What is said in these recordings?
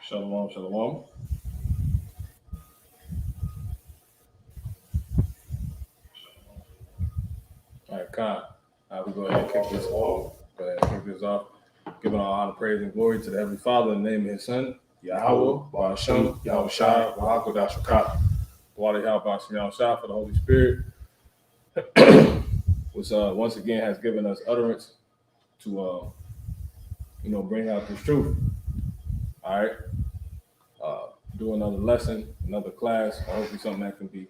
Shalom, shalom. All right, Khan. We go ahead and kick this off. Giving all honor, praise, and glory to the Heavenly Father in the name of His Son, Yahweh, Ba'ashem, Yahweh Shai, Wa'akodash Shakah. Wally Yahweh Shai for the Holy Spirit, which once again has given us utterance to, bring out this truth. All right. Do another lesson, another class, or hopefully something that can be,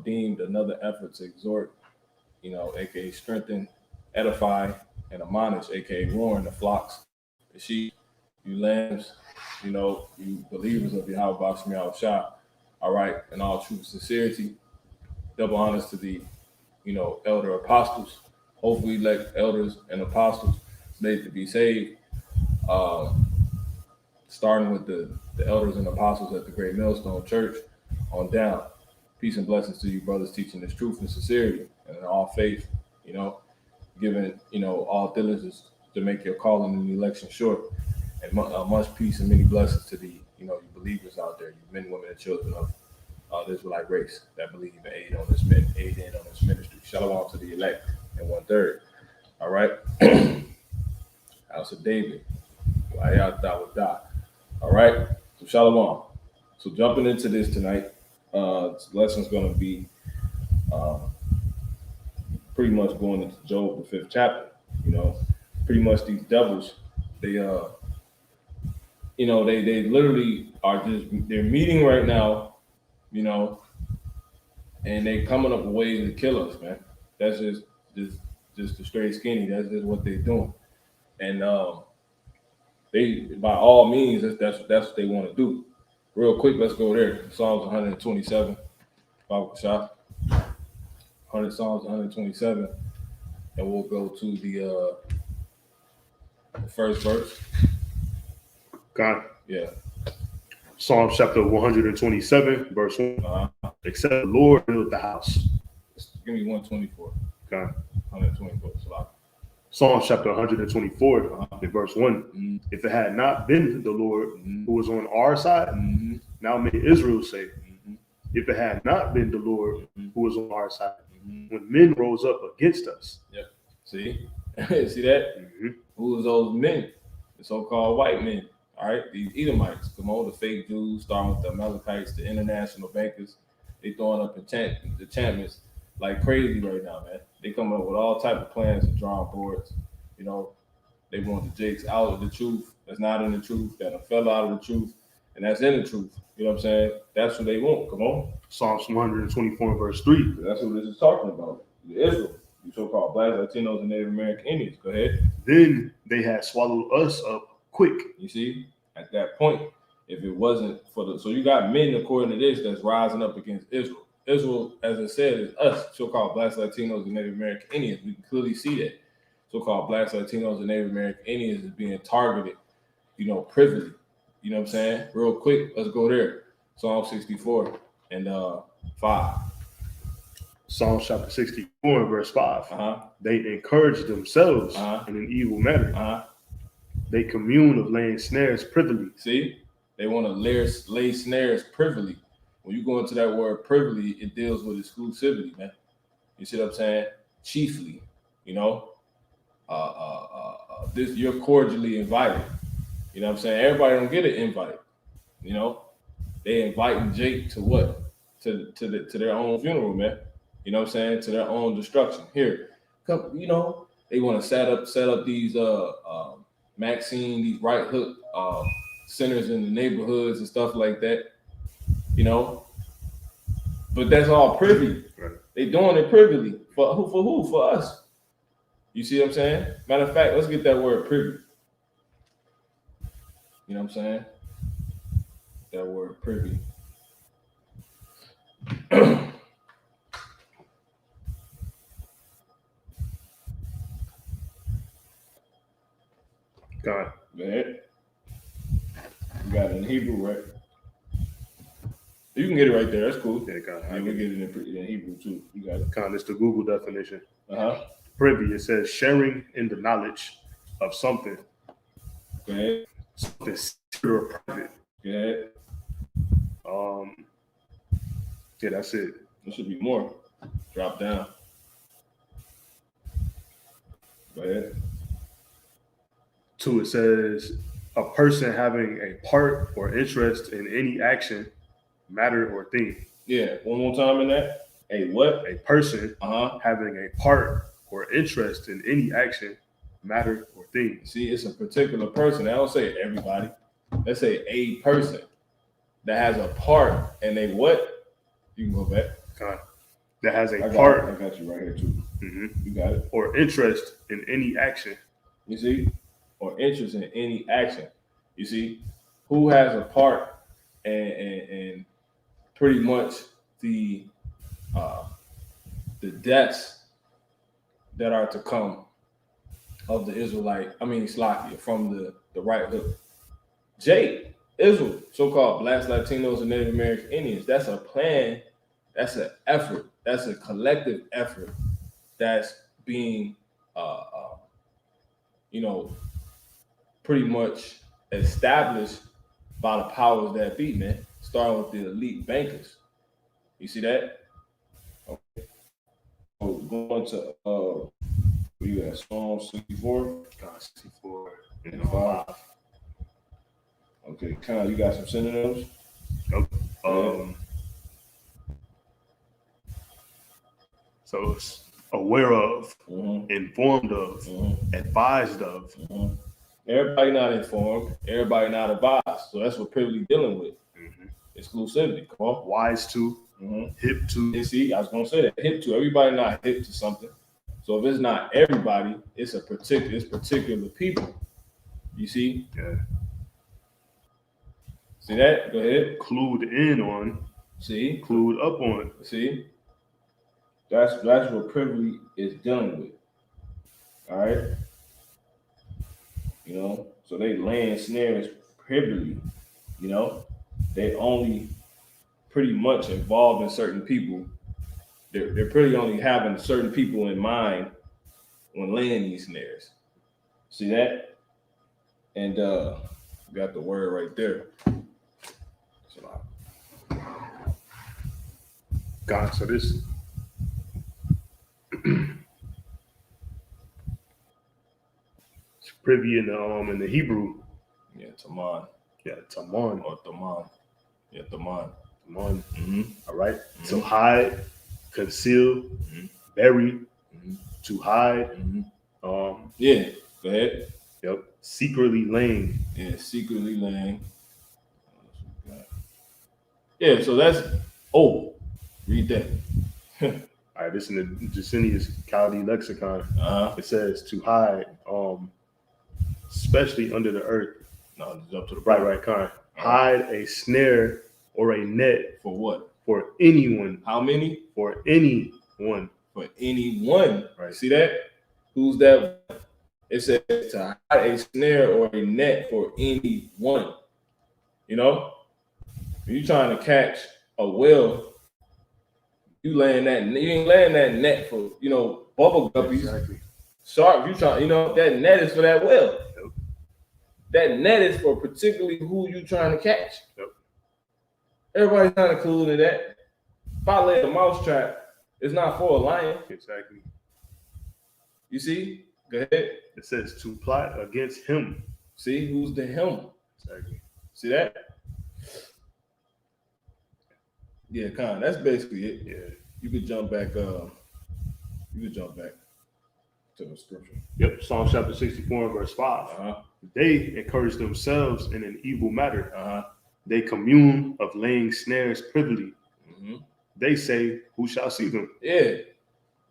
deemed another effort to exhort, aka strengthen, edify, and admonish, aka warn the flocks, the sheep, you lambs, you believers of Yahweh Ba'ashem Yahweh Shai. All right, in all true sincerity, double honors to the, elder apostles. Hopefully, let elders and apostles made to be saved. Starting with the elders and apostles at the Great Millstone Church on down. Peace and blessings to you, brothers, teaching this truth and sincerity and in all faith, giving, all diligence to make your calling and election short. And much peace and many blessings to the, you believers out there, you men, women, and children of the Israelite race that believe and aid in on this ministry. Shalom to the elect and 1/3. All right. House of David. All right. So shalom. So jumping into this tonight, this lesson's going to be pretty much going into Job, the 5th chapter. Pretty much these devils, they literally are they're meeting right now, and they coming up with ways to kill us, man. That's just the straight skinny. That's just what they're doing. And they, by all means, that's what they want to do. Real quick, let's go there. Psalms 127, Psalms 127, and we'll go to the first verse. God. Yeah. Psalms chapter 127, verse 1. Except the Lord build the house. Give me 124. God. 124. Psalms chapter 124, in verse 1. If it had not been the Lord who was on our side, now may Israel say, if it had not been the Lord who was on our side, when men rose up against us. Yep. See? See that? Who was those men? The so-called white men. All right? These Edomites. Come on, the fake Jews, starting with the Amalekites, the international bankers. They throwing up enchantments like crazy right now, man. They come up with all type of plans and drawing boards. They want the jakes out of the truth. That's not in the truth. That fell out of the truth. And that's in the truth. You know what I'm saying? That's what they want. Come on. Psalms 124, verse 3. That's what this is talking about. The Israel. You so-called Blacks, Latinos, and Native American Indians. Go ahead. Then they had swallowed us up quick. You see? At that point, if it wasn't for so you got men, according to this, that's rising up against Israel. Israel, as I said, is us, so-called Blacks, Latinos, and Native American Indians. We can clearly see that. So-called Blacks, Latinos, and Native American Indians is being targeted, privily. You know what I'm saying? Real quick, let's go there. Psalm 64 and 5. Psalm chapter 64 and verse 5. They encourage themselves in an evil manner. They commune of laying snares privily. See? They want to lay snares privily. When you go into that word privily, it deals with exclusivity, man. You see what I'm saying? Chiefly, this you're cordially invited. You know what I'm saying? Everybody don't get an invite. They inviting Jake to what? To their own funeral, man. You know what I'm saying? To their own destruction. Here, come. They want to set up these Maxine, these right hook centers in the neighborhoods and stuff like that. But that's all privy. Right. They doing it privily. For who? For who? For us. You see what I'm saying? Matter of fact, let's get that word privy. You know what I'm saying? That word privy. God. Man. You got it in Hebrew, right? You can get it right there. That's cool. Yeah, God. And we get it in Hebrew too. You got it. God, it's the Google definition. Privy. It says sharing in the knowledge of something. Go ahead. Something or private. Yeah, Yeah, that's it. there should be more. Drop down. Go ahead. 2, it says a person having a part or interest in any action, matter, or thing. Yeah, one more time in that. A what? A person Uh-huh. having a part or interest in any action, matter, or thing. See, it's a particular person. I don't say everybody. Let's say a person that has a part and a what? You can go back. That has a I part. got you right here too. Mm-hmm. You got it. Or interest in any action. You see? Or interest in any action. You see? Who has a part and pretty much the deaths that are to come of the Slakia from the right hook. Jake, Israel, so-called Blacks, Latinos, and Native American Indians. That's a plan. That's an effort. That's a collective effort that's being, pretty much established by the powers that be, man. Starting with the elite bankers. You see that? Okay. So going to where you at? Psalm 64? 64 and 5. Okay, Kyle, you got some synonyms? So it's aware of, informed of, advised of. Everybody not informed, everybody not advised. So that's what privilege dealing with. Exclusivity. Come on. Wise to, hip to. And see, I was gonna say that. Hip to. Everybody not hip to something. So if it's not everybody, it's particular people. You see? Yeah. See that? Go ahead. Clued in on. See? Clued up on. See? That's what privilege is dealing with. All right? You know, so they land snares privilege, you know, they only pretty much involved in certain people. They're pretty only having certain people in mind when laying these snares. See that? And got the word right there. God, so this privy in the Hebrew. Yeah, Taman. Yeah, Taman. Or Taman. Yeah, Taman. Taman. All right. So hide, conceal, bury, to hide. Yeah, go ahead. Yep. Secretly laying. Yeah, secretly laying. Yeah, so that's read that. All right, this in the Jacinius Chaldee lexicon. It says to hide, especially under the earth. No, it's up to the right, kind. Hide a snare or a net. For what? For anyone. How many? For anyone. For anyone. Right. See that? Who's that? It says to hide a snare or a net for anyone. You know? If you're trying to catch a whale, you ain't laying that net for, bubble guppies. Exactly. Shark, you trying, that net is for that whale. Yep. That net is for particularly who you trying to catch. Yep. Everybody's not included in that. If I lay a mouse trap, it's not for a lion. Exactly. You see? Go ahead. It says to plot against him. See, who's the him? Exactly. See that? Yeah, that's basically it. Yeah. You could jump back. To the scripture. Yep. Psalm chapter 64 verse 5. They encourage themselves in an evil matter. They commune of laying snares privily. They say, who shall see them? Yeah.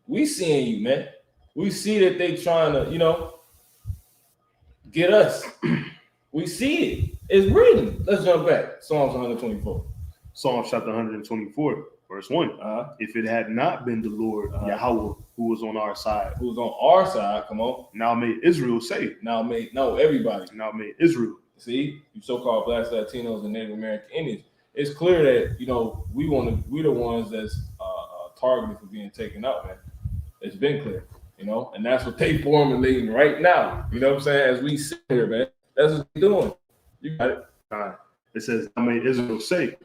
We seeing you, man. We see that they trying to, get us. We see it. It's written. Let's jump back. Psalms 124. Psalm chapter 124, verse 1. If it had not been the Lord Yahweh who was on our side. Who's on our side, come on. Now may Israel say. Everybody. Now may Israel. See, you so-called Blacks, Latinos, and Native American Indians. It's clear that, we the ones that's targeted for being taken out, man. It's been clear, and that's what they formulating right now. You know what I'm saying? As we sit here, man, that's what they're doing. You got it. It says, "Now may Israel say,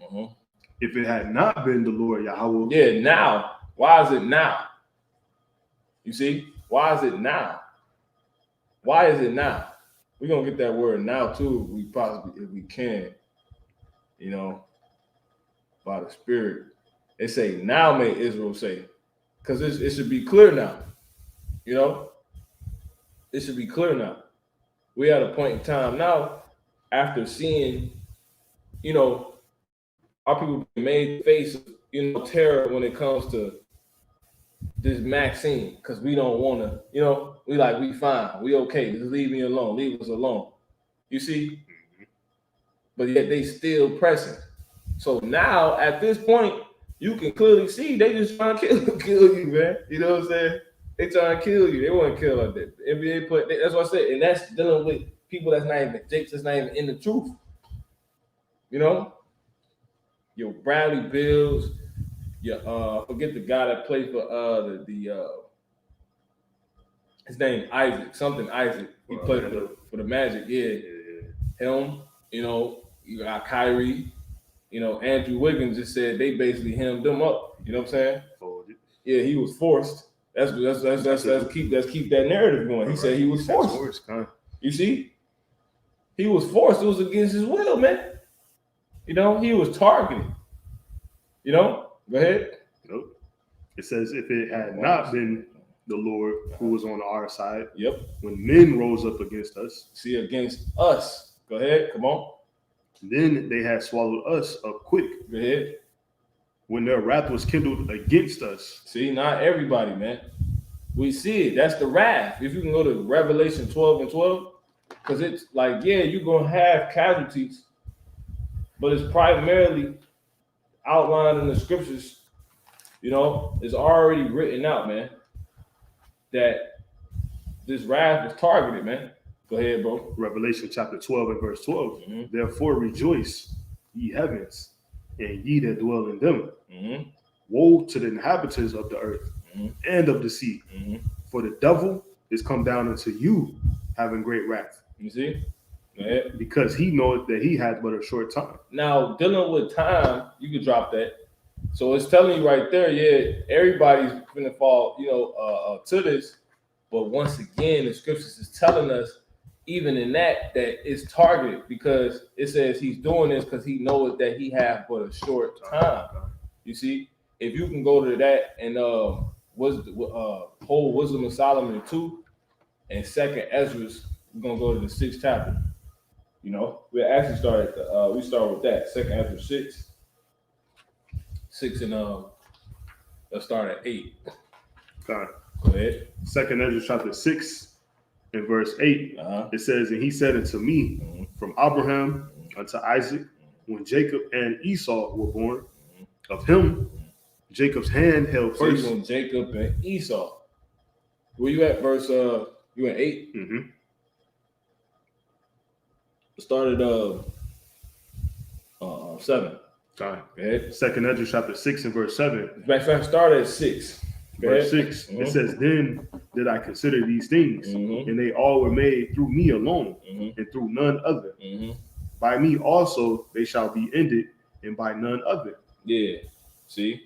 if it had not been the Lord Yahweh." Yeah, now. Why is it now? You see? Why is it now? Why is it now? We're going to get that word now too, if we can, you know, by the Spirit. They say, now may Israel say. Because it should be clear now. You know? It should be clear now. We at a point in time now, after seeing, you know, our people made face, you know, terror when it comes to this Maxine, because we don't want to, you know, we fine, we okay, just leave me alone, leave us alone. You see? But yet they still pressing. So now at this point, you can clearly see they just trying to kill you, man. You know what I'm saying? They trying to kill you. They want to kill like that. NBA that's what I said, and that's dealing with people that's not even Jakes, that's not even in the truth. You know, your Bradley Bills, your forget the guy that played for his name Isaac, something Isaac. He played for the Magic. Yeah. Him. You know, you got Kyrie. You know, Andrew Wiggins just said they basically hemmed them up. You know what I'm saying? Yeah, he was forced. Let's keep that narrative going. He said he was forced. You see, he was forced. It was against his will, man. You know, he was targeted. You know, go ahead. Nope. It says, if it had not been the Lord who was on our side, when men rose up against us, against us. Go ahead, come on. Then they had swallowed us up quick. Go ahead. When their wrath was kindled against us. See, not everybody, man. We see it. That's the wrath. If you can go to Revelation 12:12, because it's like, yeah, you're going to have casualties, but it's primarily outlined in the scriptures. You know, it's already written out, man, that this wrath is targeted, man. Go ahead, bro. Revelation chapter 12 and verse 12. Therefore rejoice, ye heavens, and ye that dwell in them. Woe to the inhabitants of the earth and of the sea. For the devil is come down unto you, having great wrath. You see? Because he knoweth that he hath but a short time. Now, dealing with time, you could drop that. So it's telling you right there, yeah, everybody's going to fall, you know, to this. But once again, the scriptures is telling us, even in that it's targeted, because it says he's doing this because he knows that he has but a short time. You see, if you can go to that and whole Wisdom of Solomon 2 and 2nd Ezra, we're gonna go to the 6th chapter. You know, we actually start with that 2nd Ezra 6 and let's start at 8. Okay. Go ahead. 2nd Ezra chapter 6 and verse 8. It says, and he said unto me, from Abraham unto Isaac, when Jacob and Esau were born, of him Jacob's hand held first. So Jacob and Esau. Where you at? Verse you at 8? Started 7. Go ahead. 2nd Ezra chapter 6 and verse 7. Started at 6. Verse 6. It says, then did I consider these things, and they all were made through me alone, and through none other. By me also they shall be ended, and by none other. Yeah. See?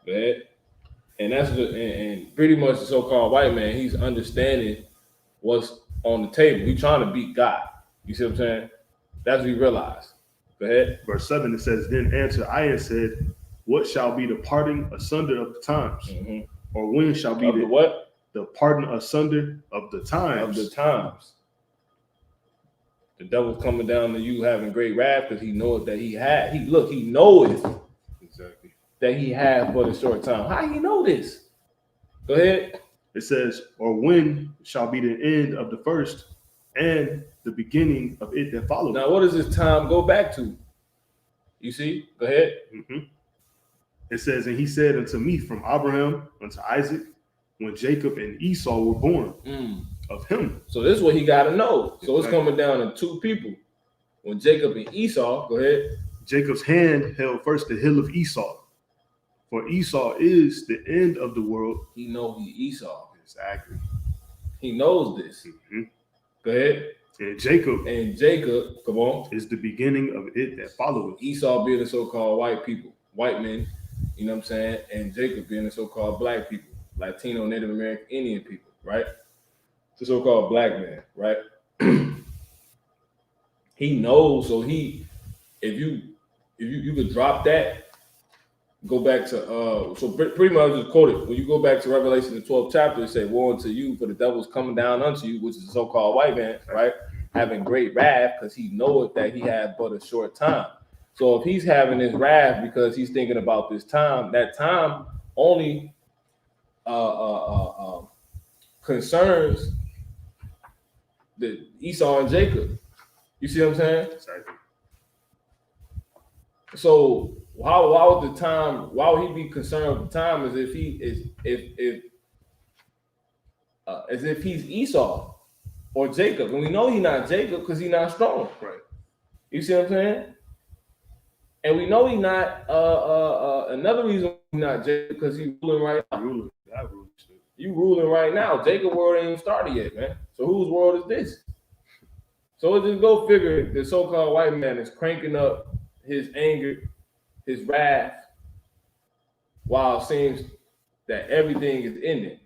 Go ahead. And that's and pretty much the so-called white man, he's understanding what's on the table. He's trying to beat God. You see what I'm saying? That's what he realized. Go ahead. Verse 7, it says, then answered I and said, what shall be the parting asunder of the times? Or when shall be the what? The parting asunder of the times. Of the times. The devil's coming down to you having great wrath because he knows that he knows exactly that he has but a short time. How do you know this? Go ahead. It says, or when shall be the end of the first and the beginning of it that follows. Now, what does this time go back to? You see? Go ahead. It says, and he said unto me, from Abraham unto Isaac, when Jacob and Esau were born, of him. So this is what he got to know. So it's coming down to two people. When Jacob and Esau, go ahead. Jacob's hand held first the hill of Esau. For Esau is the end of the world. He knows he's Esau. Exactly. He knows this. Go ahead. And Jacob, come on, is the beginning of it that followeth. Esau being the so-called white people, white men, you know what I'm saying? And Jacob being the so-called black people, Latino, Native American, Indian people, right? The so-called black man, right? He knows, so if you could drop that, go back to so pretty much just quote it. When you go back to Revelation, the 12th chapter, it say, "Woe unto you, for the devil is coming down unto you," which is the so-called white man, right? Having great wrath, because he knoweth that he had but a short time. So if he's having his wrath because he's thinking about this time, that time only concerns the Esau and Jacob. You see what I'm saying? Exactly. So why would he be concerned with the time as if as if he's Esau or Jacob? And we know he's not Jacob because he's not strong. Right. You see what I'm saying? And we know he's not another reason he's not Jacob because he's ruling right now. You ruling right now. Jacob world ain't even started yet, man. So whose world is this? So just go figure the so-called white man is cranking up his anger, his wrath, while it seems that everything is ending.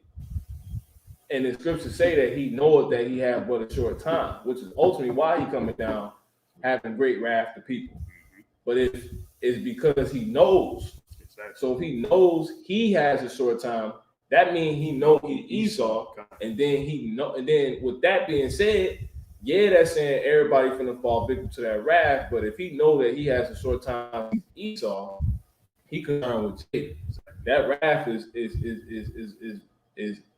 And the scriptures say that he knoweth that he have but a short time, which is ultimately why he coming down having great wrath to people. But it's because he knows. Exactly. So if he knows he has a short time, that means he knows he's Esau. And then with that being said, yeah, that's saying everybody finna fall victim to that wrath. But if he know that he has a short time, Esau, he concerned with Jacob. That wrath is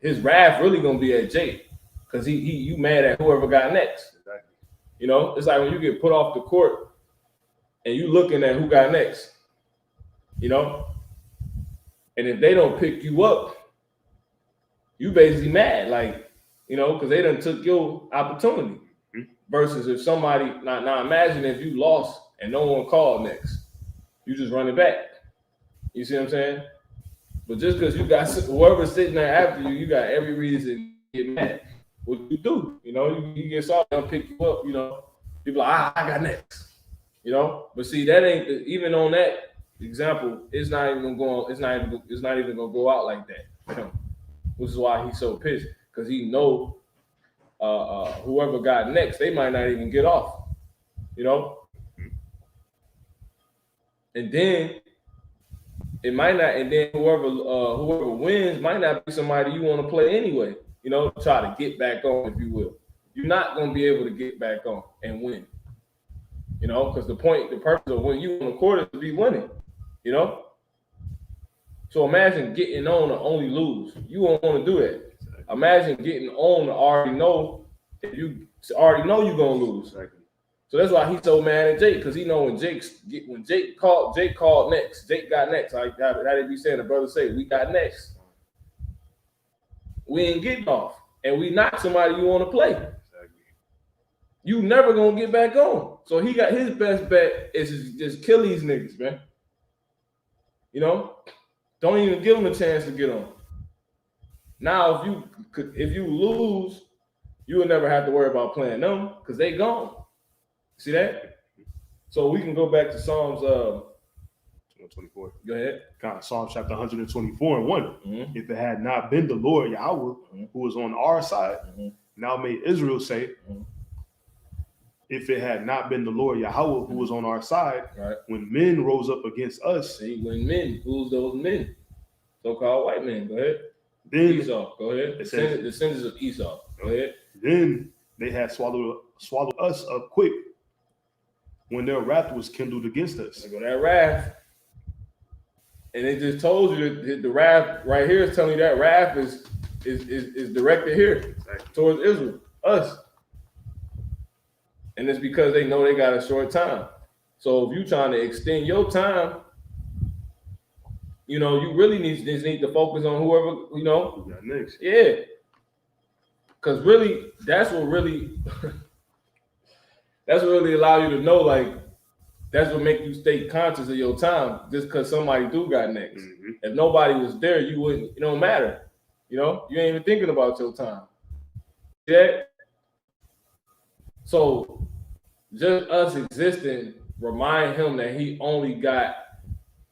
his wrath really gonna be at Jacob, because you mad at whoever got next. Exactly. You know, it's like when you get put off the court and you looking at who got next. You know, and if they don't pick you up, you basically mad, like, you know, because they done took your opportunity. Versus if somebody, now imagine if you lost and no one called next, you just run it back. You see what I'm saying? But just because you got whoever's sitting there after you, you got every reason to get mad. What you do, you know, you get soft, they'll pick you up, you know. People like, I got next, you know. But see, that ain't even on that example. It's not even gonna go out like that, you know? Which is why he's so pissed, because he know whoever got next, they might not even get off, you know. And then it might not, and then whoever wins might not be somebody you want to play anyway, you know, try to get back on, if you will. You're not going to be able to get back on and win, you know, because the purpose of when you on the court is to be winning, you know. So imagine getting on to only lose. You won't want to do that. Imagine getting on to already know you're gonna lose. So that's why he's so mad at Jake, because he know when Jake called next. Jake got next. Like how they be saying, the brother say, we got next. We ain't getting off, and we not somebody you want to play. Exactly. You never gonna get back on. So he got his best bet is just kill these niggas, man. You know, don't even give them a chance to get on. Now, if you lose, you will never have to worry about playing them because they gone. See that? So we can go back to Psalms 124. Go ahead. Psalms chapter 124 and 1. Mm-hmm. If it had not been the Lord Yahweh, who was on our side, now may Israel say, if it had not been the Lord Yahweh who was on our side, right, when men rose up against us. See, when men, who's those men? So-called white men. Go ahead. Then Esau, go ahead. Descendants of Esau. Go ahead. Then they had swallowed us up quick when their wrath was kindled against us. There go that wrath. And it just told you that the wrath right here is telling you that wrath is directed here, exactly, towards Israel, us. And it's because they know they got a short time. So if you're trying to extend your time, you know, you really need to focus on whoever, you know. Who got next? Yeah. Because really, that's what really allow you to know, like, that's what make you stay conscious of your time, just because somebody do got next. Mm-hmm. If nobody was there, you wouldn't, it don't matter. You know, you ain't even thinking about your time. Yeah. So just us existing remind him that he only got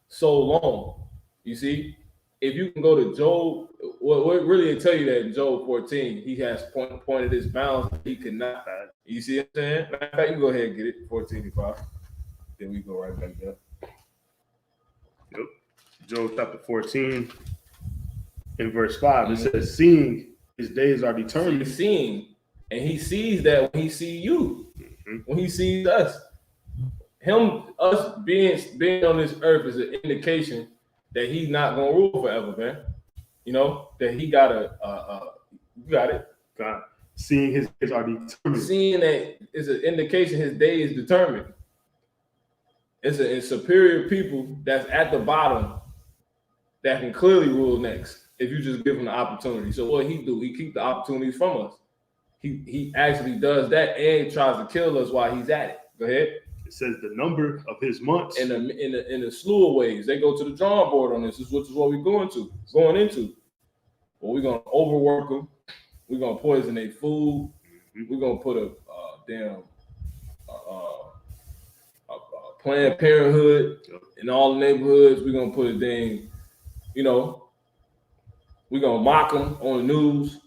so long. You see, if you can go to Job, what really tell you that in Job 14, he has pointed his bounds that he cannot. You see what I'm saying? Matter of fact, you go ahead and get it 14:5. Then we go right back there. Yep. Job chapter 14 in verse 5, it says, seeing his days are determined. He's seeing, and he sees that when he sees you, when he sees us. Us being on this earth is an indication that he's not gonna rule forever, man. You know, that he got you got it. God, seeing his days are determined. Seeing that is an indication his day is determined. It's superior people that's at the bottom that can clearly rule next if you just give him the opportunity. So what he do? He keep the opportunities from us. He actually does that and tries to kill us while he's at it. Go ahead. It says the number of his months. In a slew of ways. They go to the drawing board on this, which is what we're going into. Well, we're gonna overwork them. We're gonna poison their food. We're gonna put a Planned Parenthood in all the neighborhoods. We're gonna put a dang, we're gonna mock them on the news.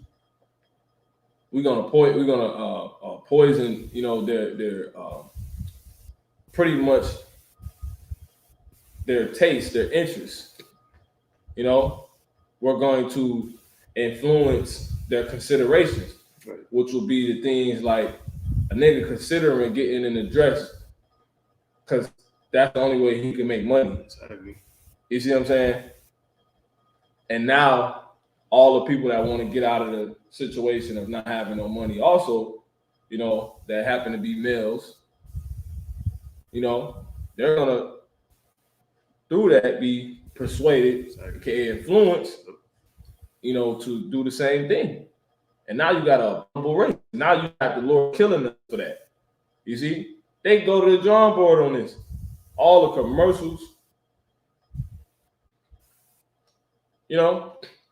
We're gonna poison, their pretty much their taste, their interests. We're going to influence their considerations, which will be the things like a nigga considering getting in the dress because that's the only way he can make money. You see what I'm saying? And now all the people that want to get out of the situation of not having no money also, that happen to be males, they're gonna through that be persuaded, influenced, to do the same thing. And now you got a humble race. Now you got the Lord killing them for that. You see, they go to the drawing board on this. All the commercials,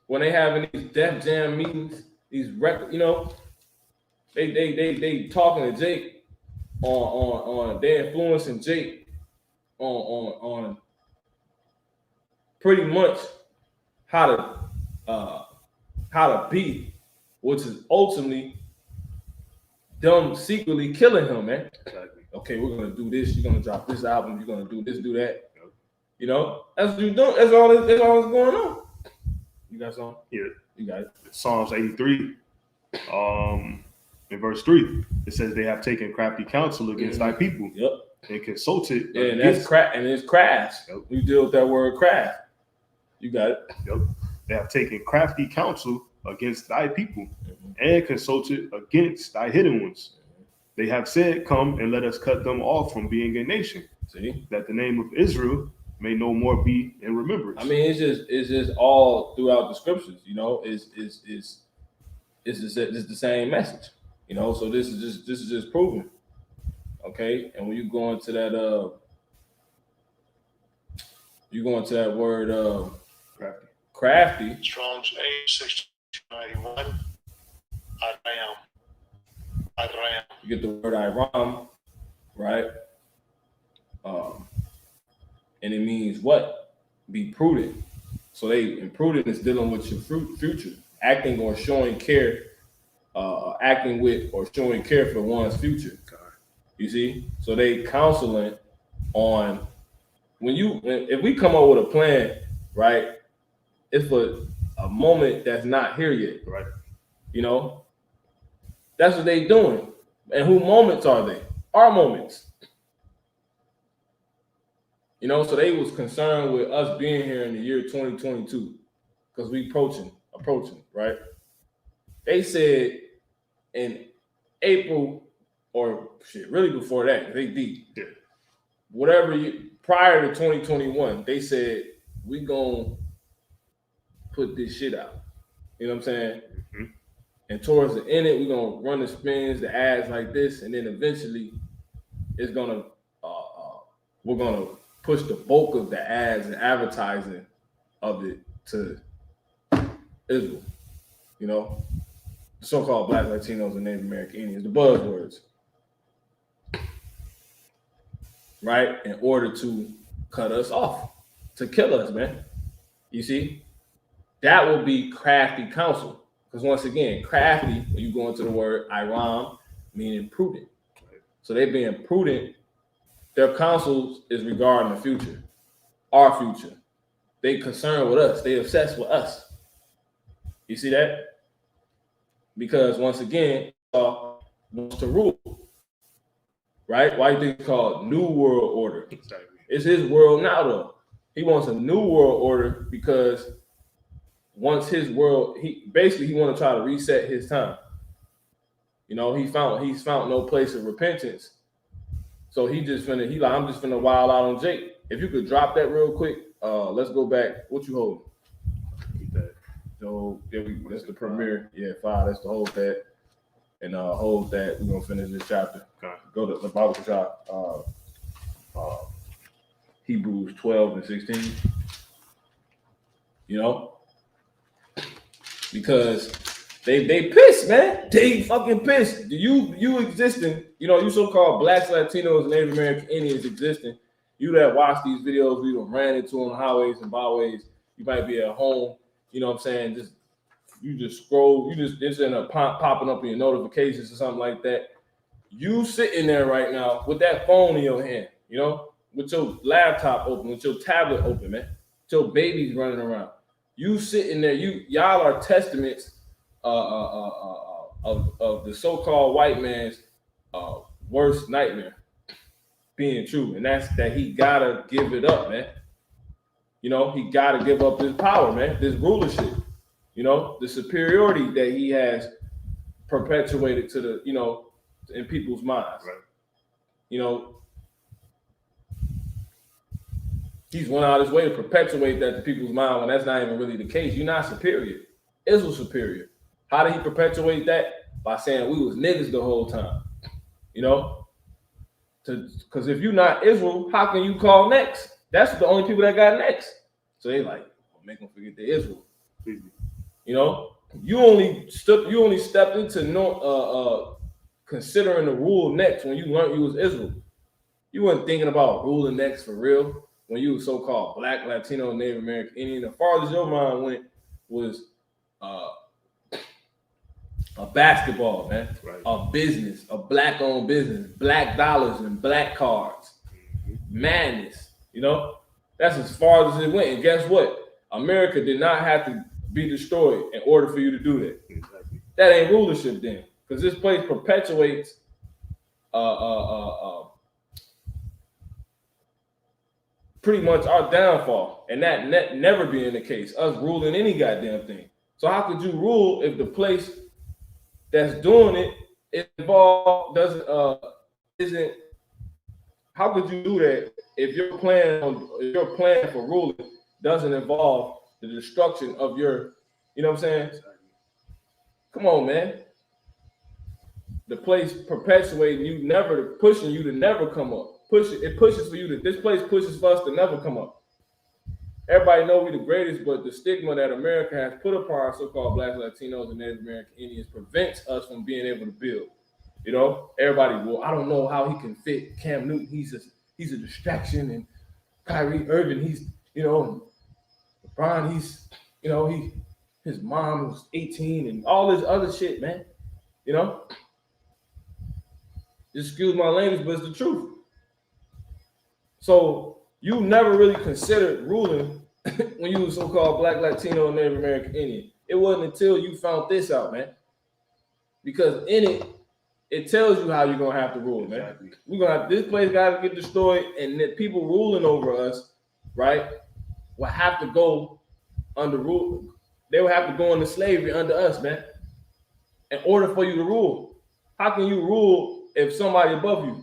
when they having these Def Jam meetings, these records, they talking to Jake on they influencing Jake on pretty much how to be, which is ultimately them secretly killing him, man. Okay, we're gonna do this. You're gonna drop this album. You're gonna do this, do that. That's what you doing. That's all that's going on. You got something? Yeah, you got it. Psalms 83, in verse 3, it says they have taken crafty counsel against thy people. Yep. And consulted. Yeah, and that's craft, and it's craft. Yep. You deal with that word craft. You got it. Yep. They have taken crafty counsel against thy people and consulted against thy hidden ones. They have said, come and let us cut them off from being a nation. See? That the name of Israel may no more be in remembrance. I mean, it's just all throughout the scriptures, it's the same message, so this is just proven. Okay. And when you go into that word crafty. Strong's 8:691. Aram. You get the word Aram, right? And it means what? Be prudent. So prudent is dealing with your future, acting or showing care, acting with or showing care for one's future. You see? So they counseling on if we come up with a plan, right? It's for a moment that's not here yet, right? That's what they doing. And who moments are they? Our moments. So they was concerned with us being here in the year 2022 because we approaching, right? They said in April or really before that, they deep. Yeah. Prior to 2021, they said we gonna put this shit out. You know what I'm saying? Mm-hmm. And towards the end, we're gonna run the spins, the ads like this, and then eventually, it's gonna we're gonna push the bulk of the ads and advertising of it to Israel. The so-called Black Latinos and Native American Indians, the buzzwords. right? In order to cut us off, to kill us, man. You see, that will be crafty counsel. Because once again, crafty, when you go into the word iram, meaning prudent. So they being prudent, their counsels is regarding the future, our future. They concerned with us. They obsessed with us. You see that? Because once again, wants to rule, right? Why do you think it's called New World Order? Exactly. It's his world now, though. He wants a new world order because once his world, he want to try to reset his time. You know, he's found no place of repentance. So I'm just finna wild out on Jake. If you could drop that real quick, let's go back. What you holding? Keep that. So that's the premiere. Yeah, 5. That's the hold that. And hold that. We're gonna finish this chapter. Okay. Go to the Bible shop. Hebrews 12 and 16. You know? Because they pissed, man. They fucking pissed. You existing, you know, you so-called blacks, Latinos, Native American Indians existing. You that watch these videos, we done ran into on the highways and byways. You might be at home, you know what I'm saying? You just scroll, it's end up popping up in your notifications or something like that. You sitting there right now with that phone in your hand, you know, with your laptop open, with your tablet open, man. With your babies running around. You sitting there, y'all are testaments of the so-called white man's worst nightmare being true, and that's that he gotta give it up, man. You know, he gotta give up his power, man, this rulership, you know, the superiority that he has perpetuated to the, you know, in people's minds. Right. You know, he's went out his way to perpetuate that to people's mind when that's not even really the case. You're not superior. Israel's superior. How did he perpetuate that? By saying we was niggas the whole time. You know? Because if you're not Israel, how can you call next? That's the only people that got next. So they like, make them forget the Israel. Mm-hmm. You know? You only stepped into considering the rule next when you learned you was Israel. You weren't thinking about ruling next for real when you was so-called Black, Latino, Native American Indian. As far as your mind went was a basketball, man, right. A business, a black-owned business, black dollars and black cards, madness. You know, that's as far as it went. And guess what? America did not have to be destroyed in order for you to do that. Exactly. That ain't rulership then, because this place perpetuates pretty much our downfall, and that never being the case. Us ruling any goddamn thing. So how could you rule if the place that's doing it involved isn't? How could you do that if your plan for ruling doesn't involve the destruction of your, you know what I'm saying? Come on, man. The place perpetuating you, pushing you to never come up. It pushes for you to. This place pushes for us to never come up. Everybody know we the greatest, but the stigma that America has put upon our so-called Black, Latinos, and Native American Indians prevents us from being able to build. You know, everybody. Well, I don't know how he can fit Cam Newton. He's a distraction, and Kyrie Irving. He's, you know, LeBron. He's, you know, his mom was 18 and all this other shit, man. You know, excuse my language, but it's the truth. So you never really considered ruling when you were so-called Black, Latino, and Native American Indian. It wasn't until you found this out, man. Because in it tells you how you're gonna have to rule, man. Exactly. This place gotta get destroyed, and the people ruling over us, right, will have to go under rule. They will have to go into slavery under us, man, in order for you to rule. How can you rule if somebody above you?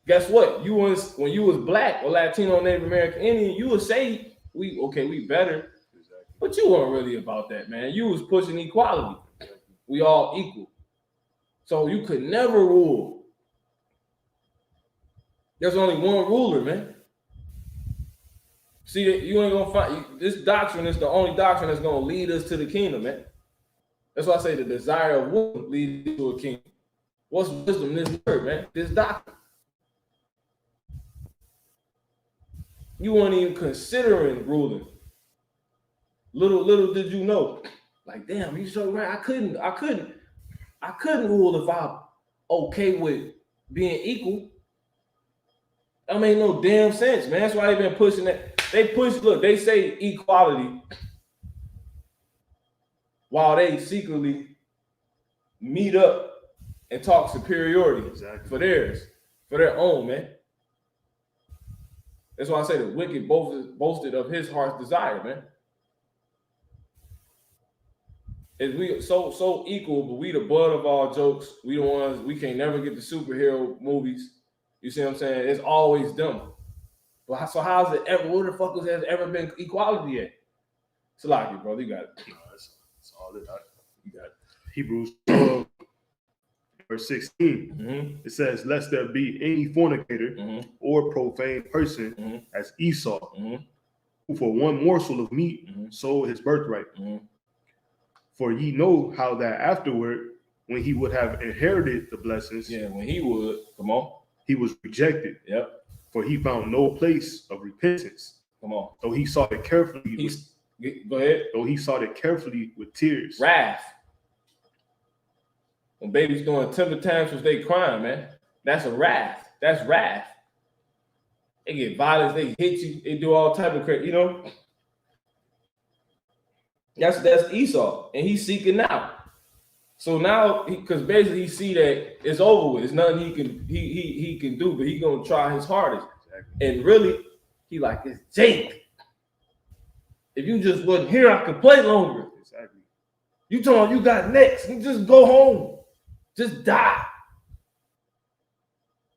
Guess what? When you was Black or Latino, Native American Indian, you would say we better, exactly. But you weren't really about that, man. You was pushing equality. We all equal, so you could never rule. There's only one ruler, man. See, you ain't gonna find this doctrine is the only doctrine that's gonna lead us to the kingdom, man. That's why I say the desire of wisdom leads to a kingdom. What's wisdom? This word, man. This doctrine. You weren't even considering ruling. Little did you know. Like, damn, you so right. I couldn't rule if I'm okay with being equal. That made no damn sense, man. That's why they've been pushing that. They say equality while they secretly meet up and talk superiority for their own, man. That's why I say the wicked boasted of his heart's desire, man. Is we so equal, but we the butt of all jokes. We the ones, we can't never get the superhero movies. You see what I'm saying? It's always them. But so how's it ever? Where the fuck has ever been equality at? It's like it, bro. You got it. No, that's all that you got. Hebrews 12, verse 16. Mm-hmm. It says, "Lest there be any fornicator Mm-hmm. or profane person Mm-hmm. as Esau, Mm-hmm. who for one morsel of meat Mm-hmm. sold his birthright. Mm-hmm. For ye know how that afterward, when he would have inherited the blessings, Yeah, when he would, come on. he was rejected. Yep. For he found no place of repentance, Come on. though he sought it carefully. Go ahead. Though he sought it carefully with tears." Wrath. When babies doing temper tantrums, they crying, man. That's a wrath. That's wrath. They get violence, they hit you, they do all type of crazy, you know. That's Esau, and he's seeking out. So now, because basically he see that it's over with. It's nothing he can do, but he gonna try his hardest. Exactly. And really, he like, it's Jake. If you just wasn't here, I could play longer. Exactly. You told him you got next. You just go home. Just die.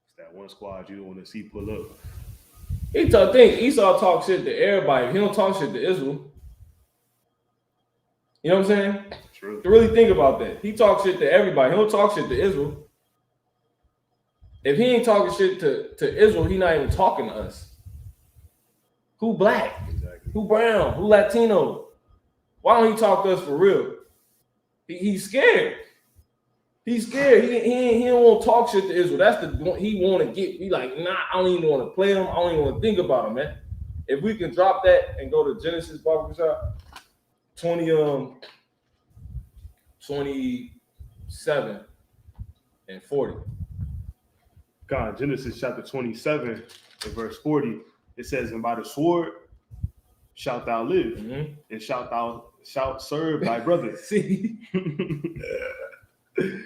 It's that one squad you don't want to see pull up. Esau talk shit to everybody. He don't talk shit to Israel. You know what I'm saying? True. To really think about that. He talks shit to everybody. He don't talk shit to Israel. If he ain't talking shit to Israel, he not even talking to us. Who black? Exactly. Who brown? Who Latino? Why don't he talk to us for real? He's scared. He's scared. He don't want to talk shit to Israel. That's the one he want to get. He like, nah, I don't even want to play him. I don't even want to think about him, man. If we can drop that and go to Genesis Barbershop, 27 and 40. God, Genesis chapter 27 and verse 40, it says, "And by the sword shalt thou live, Mm-hmm. and shalt serve thy brother." See, that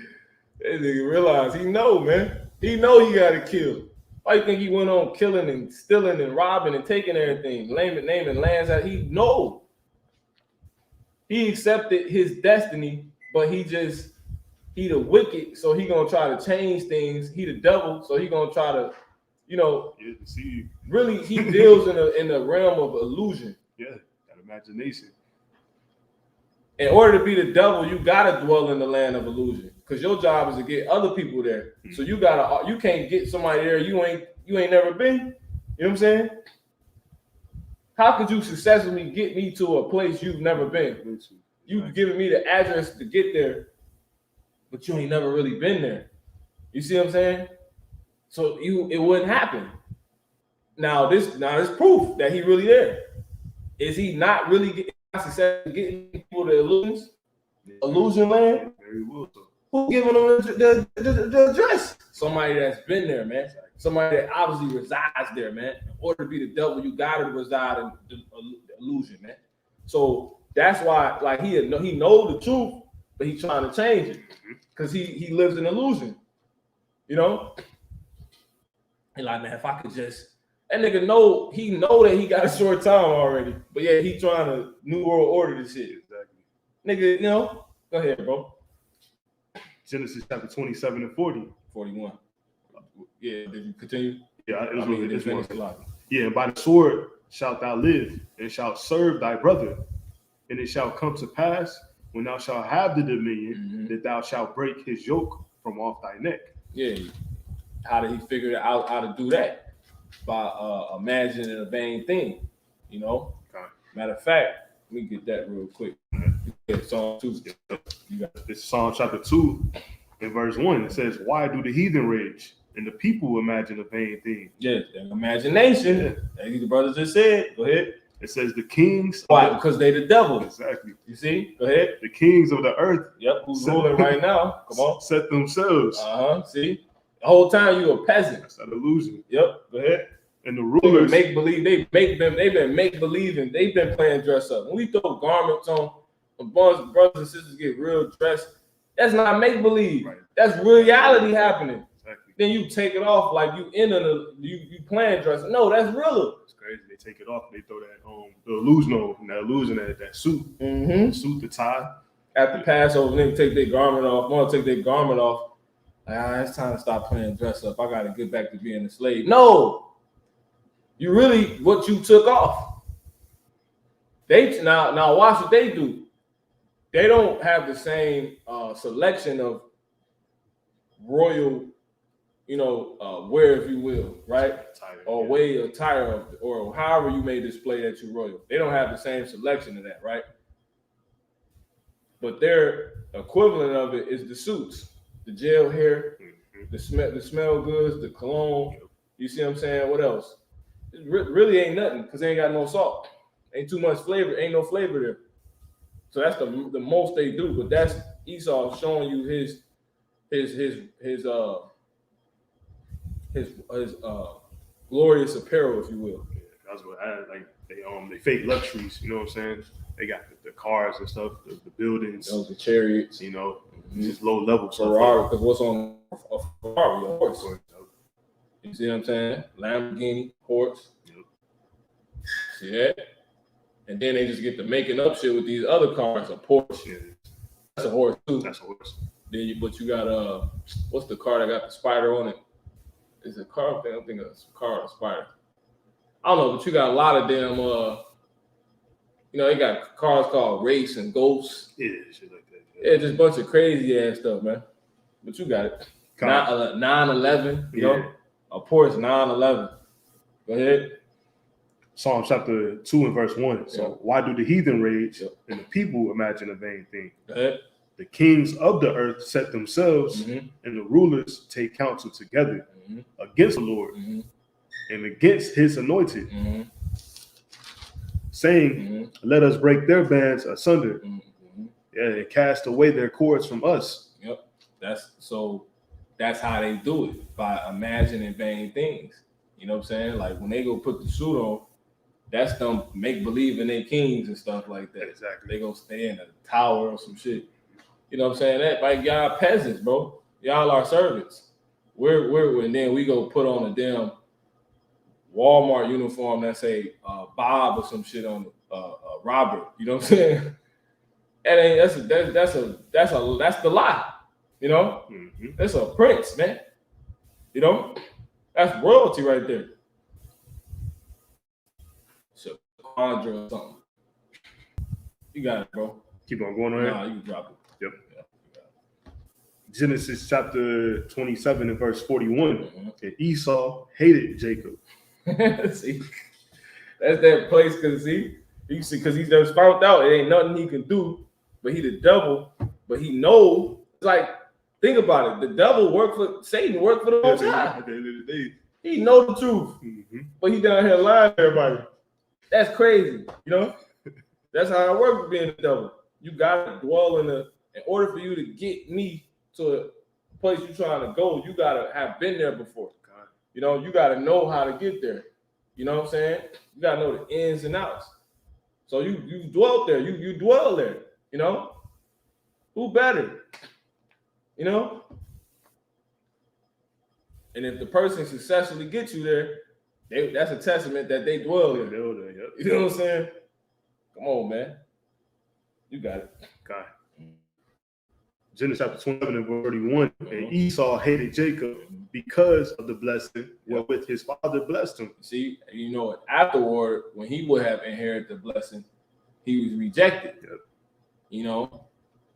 nigga realize he know, man. He know he got to kill. Why you think he went on killing and stealing and robbing and taking everything, naming lands that he know? He accepted his destiny, but he the wicked, so he gonna try to change things. He the devil, so he gonna try to, See, really he deals in the realm of illusion. yeah, that imagination. In order to be the devil, you gotta dwell in the land of illusion, because your job is to get other people there. So you can't get somebody there you ain't never been. You know what I'm saying? How could you successfully get me to a place you've never been? You giving me the address to get there, but you ain't never really been there. You see what I'm saying? So it wouldn't happen. Now this proof that he really there. Is he not really getting people to illusions? Illusion land? Very well. Who giving them the address? Somebody that's been there, man. Somebody that obviously resides there, man. In order to be the devil, you gotta reside in the illusion, man. So that's why, like, he know the truth, but he's trying to change it because he lives in illusion, you know. And like, man, if I could just, that nigga know that he got a short time already, but yeah, he trying to new world order this shit. Exactly. Nigga, go ahead, bro. Genesis chapter 27 and 40. 41. Yeah, did you continue? Yeah, I mean, it's a lot. Yeah, and by the sword shalt thou live, and shalt serve thy brother. And it shall come to pass, when thou shalt have the dominion, that thou shalt break his yoke from off thy neck. Yeah. How did he figure out how to do that? By imagining a vain thing, you know? Okay. Matter of fact, let me get that real quick. Yeah, Psalm 2. This is Psalm chapter 2 and verse 1. It says, "Why do the heathen rage and the people imagine a vain thing. Yeah, their imagination. As the brother just said. Go ahead. It says the kings. Why? Because they the devil. Exactly. You see? Go ahead. The kings of the earth. Yep. Who's ruling right now? Come on. Set themselves. See? The whole time you a peasant. That's an illusion. Yep. Go ahead. And the rulers make believe. They've been make believing. They've been playing dress up. When we throw garments on, when brothers and sisters get real dressed, that's not make believe. Right. That's reality happening. Exactly. Then you take it off like you you playing dress. No, that's real. It's crazy. They take it off. They throw that the illusion on. That illusion, that suit, the suit, the tie. After Passover, they take their garment off. Want to take their garment off? Like, it's time to stop playing dress up. I got to get back to being a slave. No. You really what you took off. They now watch what they do. They don't have the same selection of royal, wear, if you will, right? Or way attire of, or however you may display that you're royal. They don't have the same selection of that, right? But their equivalent of it is the suits, the gel hair, the smell goods, the cologne. You see what I'm saying? What else? It really ain't nothing because they ain't got no salt. Ain't too much flavor. Ain't no flavor there. So that's the most they do. But that's Esau showing you his glorious apparel, if you will. Yeah, that's what they fake luxuries. You know what I'm saying? They got the cars and stuff, the buildings, the chariots. Just low level Ferrari. Because what's on a Ferrari? A horse. You see what I'm saying? Lamborghini, horse. Yep. See that? And then they just get to making up shit with these other cars. A Porsche. Yeah. That's a horse too. That's a horse. Then but you got what's the car that got the spider on it? Is it a car? I think it's a car or a spider. I don't know, but you got a lot of them. They got cars called Race and Ghosts. Yeah, shit like that. Yeah, just a bunch of crazy ass stuff, man. But you got it. 911. A Porsche 911. Go ahead. Psalm chapter 2 and verse 1. So why do the heathen rage and the people imagine a vain thing? Go ahead. The kings of the earth set themselves, and the rulers take counsel together against the Lord and against his anointed, saying, let us break their bands asunder and cast away their cords from us. Yep. That's how they do it, by imagining vain things. You know what I'm saying? Like when they go put the suit on, that's them make believe in their kings and stuff like that. Exactly. They gonna stay in a tower or some shit. You know what I'm saying? That like y'all peasants, bro. Y'all are servants. And then we go put on a damn Walmart uniform that say Bob or some shit on Robert. You know what I'm saying? That's the lie. That's a prince, man. That's royalty right there. So Andra or something. You got it, bro. Keep on going on. Nah, you can drop it. Yep. Genesis chapter 27 and verse 41. And Esau hated Jacob. See, that's that place because he just found out it ain't nothing he can do, but he the devil, but he know. It's like, think about it. The devil Satan worked for the Most High. At the end of the day, he know the truth, but he down here lying to everybody. That's crazy, That's how it works being the devil. You gotta dwell in order for you to get me to a place you're trying to go, you gotta have been there before. You gotta know how to get there. You know what I'm saying? You gotta know the ins and outs. So you dwelt there, you dwell there, Who better? And if the person successfully gets you there, that's a testament that they dwell there. You know what I'm saying? Come on, man. You got it. God. Genesis chapter 27 and verse 31. And Esau hated Jacob because of the blessing wherewith his father blessed him. See, afterward, when he would have inherited the blessing, he was rejected. He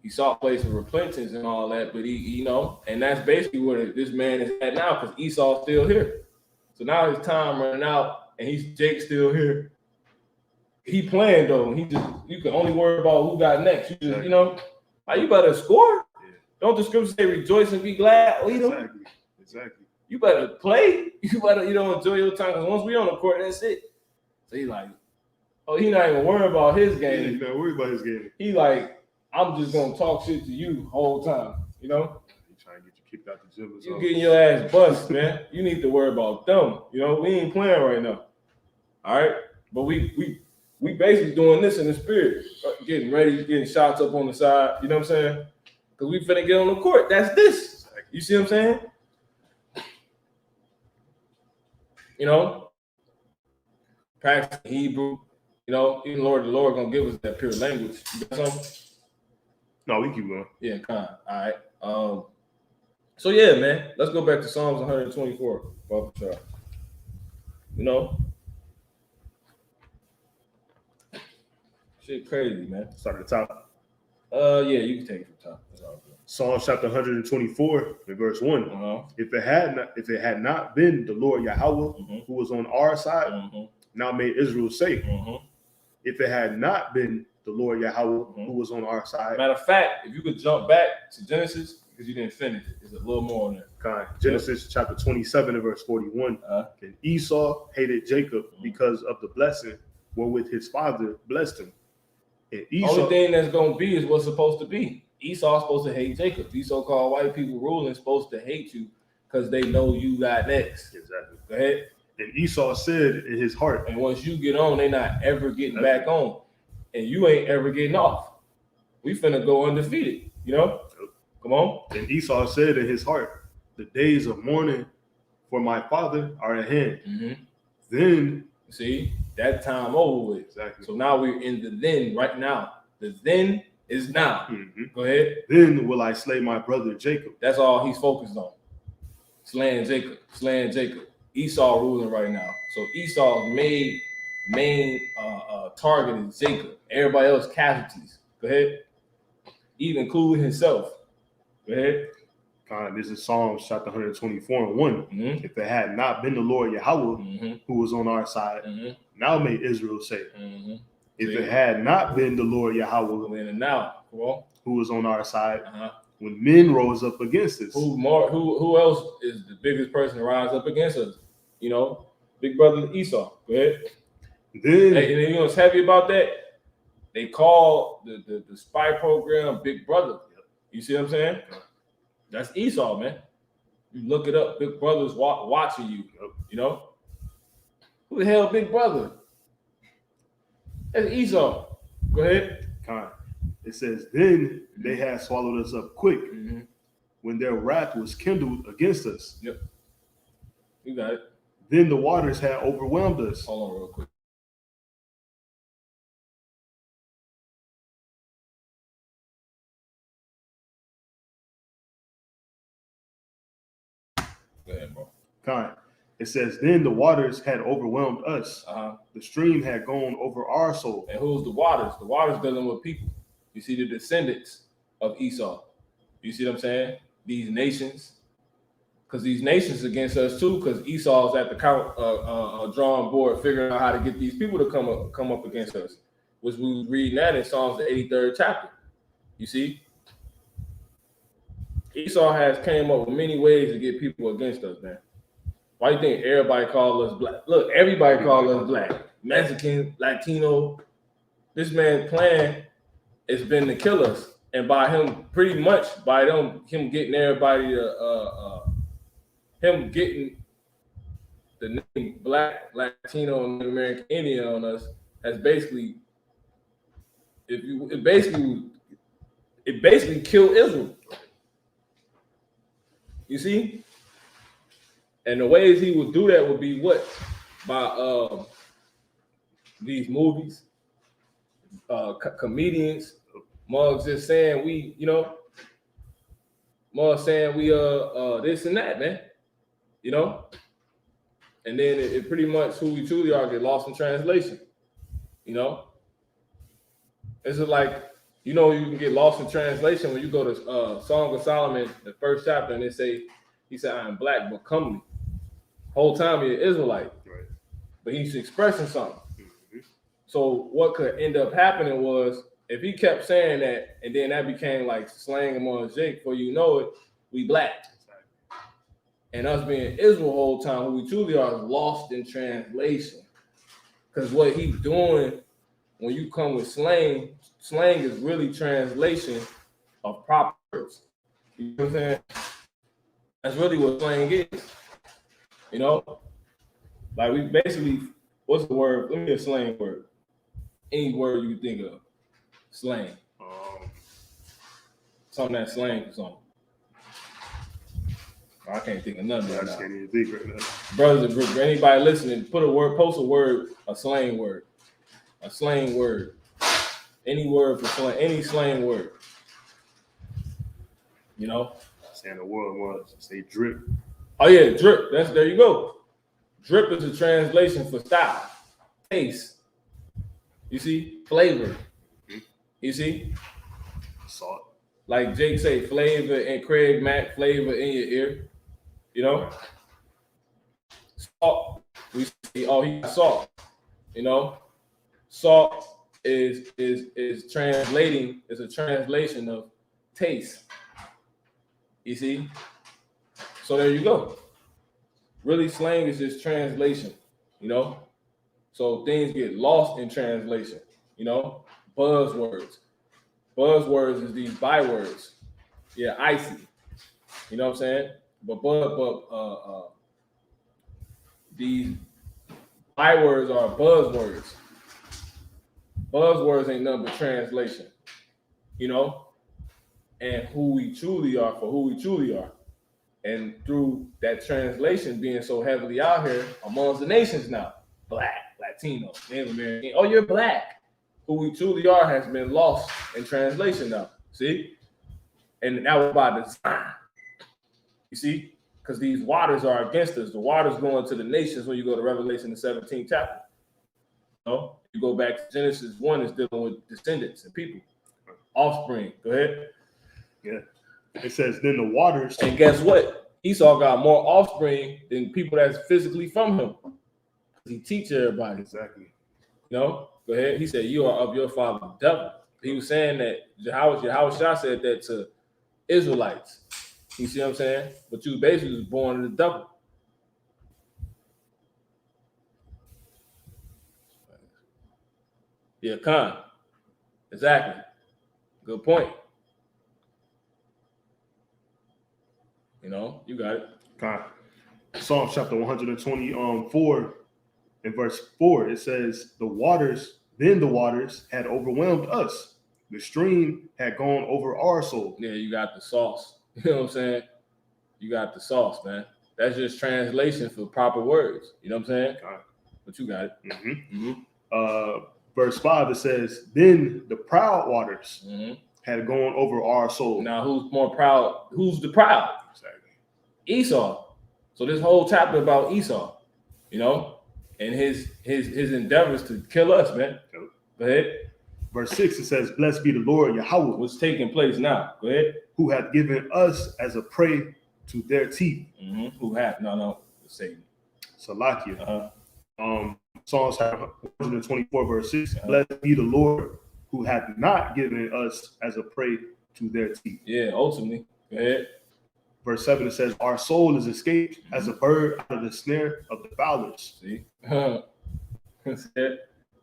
sought a place of repentance and all that, but he and that's basically where this man is at now, because Esau's still here. So now his time running out, and Jake's still here. He playing though. You can only worry about who got next. You just, you better score. Yeah. Don't the scripture say rejoice and be glad? Exactly. you better play. You better, enjoy your time. Because once we on the court, that's it. So he's like, oh, he not even worried about his Yeah, game. he's not worried about his game. He like, I'm just gonna talk shit to you the whole time. He's trying to get you kicked out the gym. You getting your ass bust, man. You need to worry about them. We ain't playing right now. All right, but we basically doing this in the spirit, getting ready, getting shots up on the side. You know what I'm saying? Because we finna get on the court. That's this. You see what I'm saying? Practice Hebrew. Even the Lord gonna give us that pure language. You got something? No, we keep going. Yeah, kind. All right. So yeah, man, let's go back to Psalms 124. Shit crazy, man. Start at the top. Yeah, you can take it from top. That's all good. Psalm chapter 124, verse 1. Uh-huh. If it had not been the Lord Yahweh who was on our side, now may Israel say. If it had not been the Lord Yahweh who was on our side. Matter of fact, if you could jump back to Genesis, because you didn't finish it, there's a little more on there. Kind. Genesis chapter 27 and verse 41. And Esau hated Jacob because of the blessing wherewith his father blessed him. And Esau, only thing that's gonna be is what's supposed to be. Esau's supposed to hate Jacob. These so-called white people ruling supposed to hate you because they know you got next. Exactly. Go ahead. And Esau said in his heart. And once you get on, they not ever getting back on. And you ain't ever getting off. We finna go undefeated, Come on. And Esau said in his heart, the days of mourning for my father are at hand. Then, see, that time over with. Exactly. So now we're in the then right now. The then is now. Go ahead. Then will I slay my brother Jacob. That's all he's focused on. Slaying Jacob. Esau ruling right now. So Esau's main target is Jacob. Everybody else casualties. Go ahead. Even including himself. Go ahead. This is Psalms chapter 124 and 1. If it had not been the Lord Yahweh who was on our side, now may Israel say. If it had not been the Lord Yahweh who was on our side, when men rose up against us. Who else is the biggest person to rise up against us? Big brother Esau. Go ahead. Then, and you know what's happy about that? They call the spy program Big Brother. You see what I'm saying? That's Esau, man. You look it up. Big Brother's watching you. Who the hell, Big Brother? That's Esau. Go ahead. It says, then they had swallowed us up quick when their wrath was kindled against us. Yep. You got it. Then the waters had overwhelmed us. Hold on real quick. Go ahead, bro. It says, then the waters had overwhelmed us. The stream had gone over our soul. And who's the waters? The waters dealing with people. You see the descendants of Esau. You see what I'm saying? These nations. Because these nations against us too, because Esau's at the drawing board figuring out how to get these people to come up against us. Which we was reading that in Psalms the 83rd chapter. You see? Esau has came up with many ways to get people against us, man. Why do you think everybody call us black? Look, everybody call us black. Mexican, Latino. This man's plan has been to kill us. And by him, pretty much by him getting everybody to him getting the name Black, Latino, and American Indian on us has basically it basically killed Israel. You see? And the ways he would do that would be what? By these movies, comedians, mugs just saying mugs saying we this and that, man. And then it pretty much who we truly are get lost in translation. It's just like you can get lost in translation when you go to Song of Solomon, the first chapter, and he said, I am black but comely. Whole time he's an Israelite, right? But he's expressing something. So what could end up happening was if he kept saying that, and then that became like slang among Jake, before you know it, we black. and us being Israel the whole time, who we truly are, is lost in translation. Because what he's doing when you come with slang is really translation of proper words. You know what I'm saying? That's really what slang is. You know? Like we basically, what's the word? Let me get a slang word. Any word you can think of. Slang. Something that's slang for something. I can't think of nothing I right just now. can't even think right now. Brothers, anybody listening, post a word, a slang word. A slang word. Any word for slang, any slang word. You know? Saying the word was say drip. Oh yeah, drip. There you go. Drip is a translation for style, taste. You see? Flavor. You see? Salt. Like Jake say, flavor and Craig Mack, flavor in your ear. You know? Salt. We see, oh, he got salt. You know? Salt is translating, is a translation of taste. You see? So there you go. Really, slang is just translation, you know? So things get lost in translation, you know? Buzzwords. Buzzwords is these bywords. Yeah, icy. You know what I'm saying? But these bywords are buzzwords. Buzzwords ain't nothing but translation, you know? And who we truly are for who we truly are. And through that translation being so heavily out here amongst the nations now, Black, Latino, Native American, oh, you're Black. Who we truly are has been lost in translation now. See? And that was by design. You see? Because these waters are against us. The waters going to the nations when you go to Revelation, the 17th chapter. You know? You go back to Genesis 1, it's dealing with descendants and people. Offspring. Go ahead. Yeah. It says, then the waters. And guess what? Esau got more offspring than people that's physically from him. He teach everybody. Exactly. You know? Go ahead. He said, you are of your father, the devil. He was saying that, Yahushua said that to Israelites. You see what I'm saying? But you basically was born of the devil. Yeah, Khan. Exactly. Good point. You know, you got it. Okay. Psalm chapter 124 in verse 4, it says, the waters had overwhelmed us. The stream had gone over our soul. Yeah, you got the sauce. You know what I'm saying? You got the sauce, man. That's just translation for proper words. You know what I'm saying? Okay. But you got it. Mm-hmm. Verse 5, it says, then the proud waters had gone over our soul. Now, who's more proud? Who's the proud? Exactly. Esau. So this whole chapter about Esau, you know, and his endeavors to kill us, man. Go ahead. Verse 6, it says, blessed be the Lord Yahweh. What's taking place now? Go ahead. Who hath given us as a prey to their teeth. Who have? No, Satan. Salakia. Psalms 124 verse 6. Blessed be the Lord who hath not given us as a prey to their teeth. Yeah, ultimately. Go ahead. Verse 7, it says, our soul is escaped as a bird out of the snare of the fowlers. See? And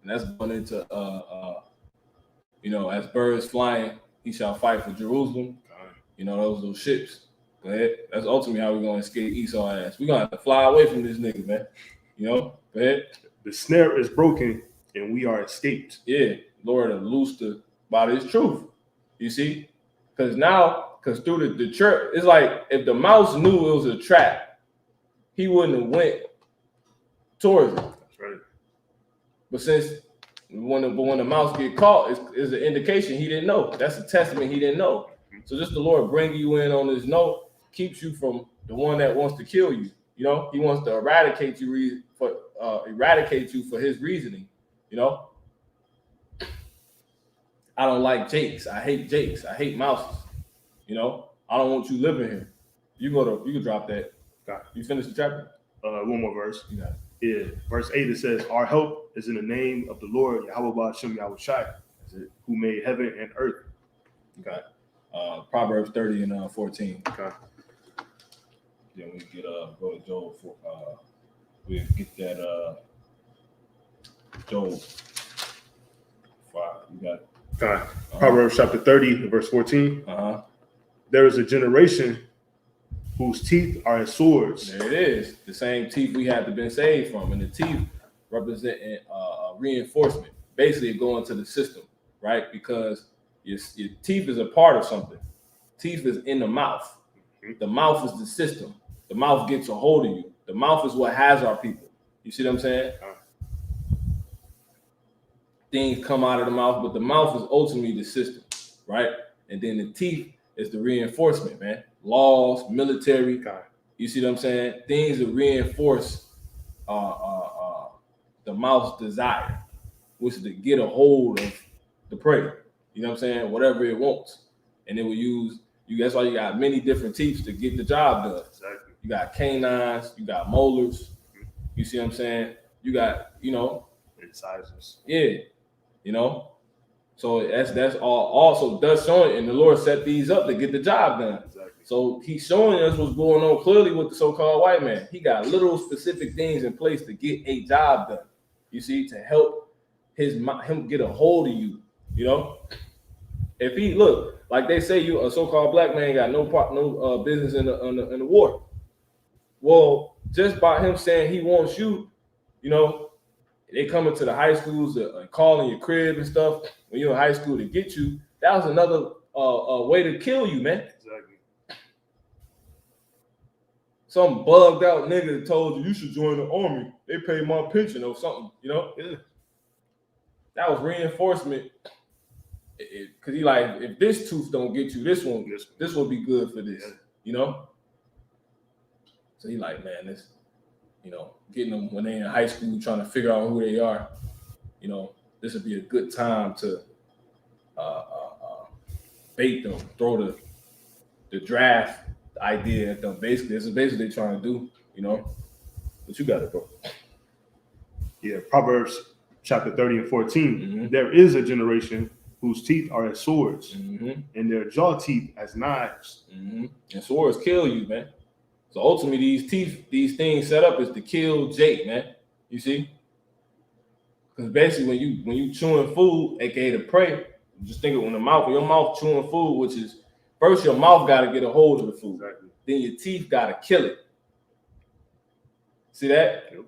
that's going into you know, as birds flying, he shall fight for Jerusalem. You know, those ships. Go ahead. That's ultimately how we're gonna escape Esau ass. We're gonna have to fly away from this nigga, man. You know, go ahead. The snare is broken and we are escaped. Yeah, Lord loosed by his truth. You see? Because through the church, it's like if the mouse knew it was a trap, he wouldn't have went towards it. That's right. But since when the mouse get caught, is an indication he didn't know. That's a testament he didn't know. So just the Lord bring you in on this note, keeps you from the one that wants to kill you. You know, he wants to eradicate you for his reasoning. You know, I don't like Jakes. I hate Jakes. I hate mouses. You know, I don't want you living here. You can drop that. You finish the chapter? One more verse. You got it. Yeah, verse 8, it says, our help is in the name of the Lord Yahweh Ba'ashem Yahushai, who made heaven and earth. You got it. Proverbs 30 and 14. Okay. Then we get go to Job for we get that Job 5. You got Proverbs chapter 30, verse 14. There is a generation whose teeth are as swords. There it is. The same teeth we had to been saved from. And the teeth representing reinforcement. Basically going to the system, right? Because your teeth is a part of something. Teeth is in the mouth. The mouth is the system. The mouth gets a hold of you. The mouth is what has our people. You see what I'm saying? Things come out of the mouth, but the mouth is ultimately the system, right? And then the teeth is the reinforcement, man. Laws, military. You see what I'm saying? Things that reinforce the mouth's desire, which is to get a hold of the prey. You know what I'm saying? Whatever it wants. And it will use you. That's why you got many different teeth to get the job done. Exactly. You got canines, you got molars. You see what I'm saying? You got, incisors. Yeah. So that's all also does showing, and the Lord set these up to get the job done. Exactly. So he's showing us what's going on clearly with the so-called white man. He got little specific things in place to get a job done. You see, to help him get a hold of you. If he look like they say, you a so-called black man got no business in the war. Well, just by him saying he wants you, they coming to the high schools and calling your crib and stuff when you're in high school to get you. That was another way to kill you, man. Exactly. Some bugged out nigga that told you should join the army. They pay my pension or something, Yeah. That was reinforcement. Because he like, if this tooth don't get you, this will be good for this, So he like, man, this, getting them when they in high school trying to figure out who they are, this would be a good time to bait them, throw the draft idea at them. Basically, this is basically what they're trying to do, But you got it, bro. Yeah, Proverbs chapter 30 and 14. There is a generation whose teeth are as swords, and their jaw teeth as knives. And swords kill you, man. So ultimately, these things set up is to kill Jake, man. You see? Because basically, when you chewing food, aka the prey, just think of when your mouth chewing food, which is first your mouth got to get a hold of the food, Exactly. Then your teeth got to kill it. See that? Yep.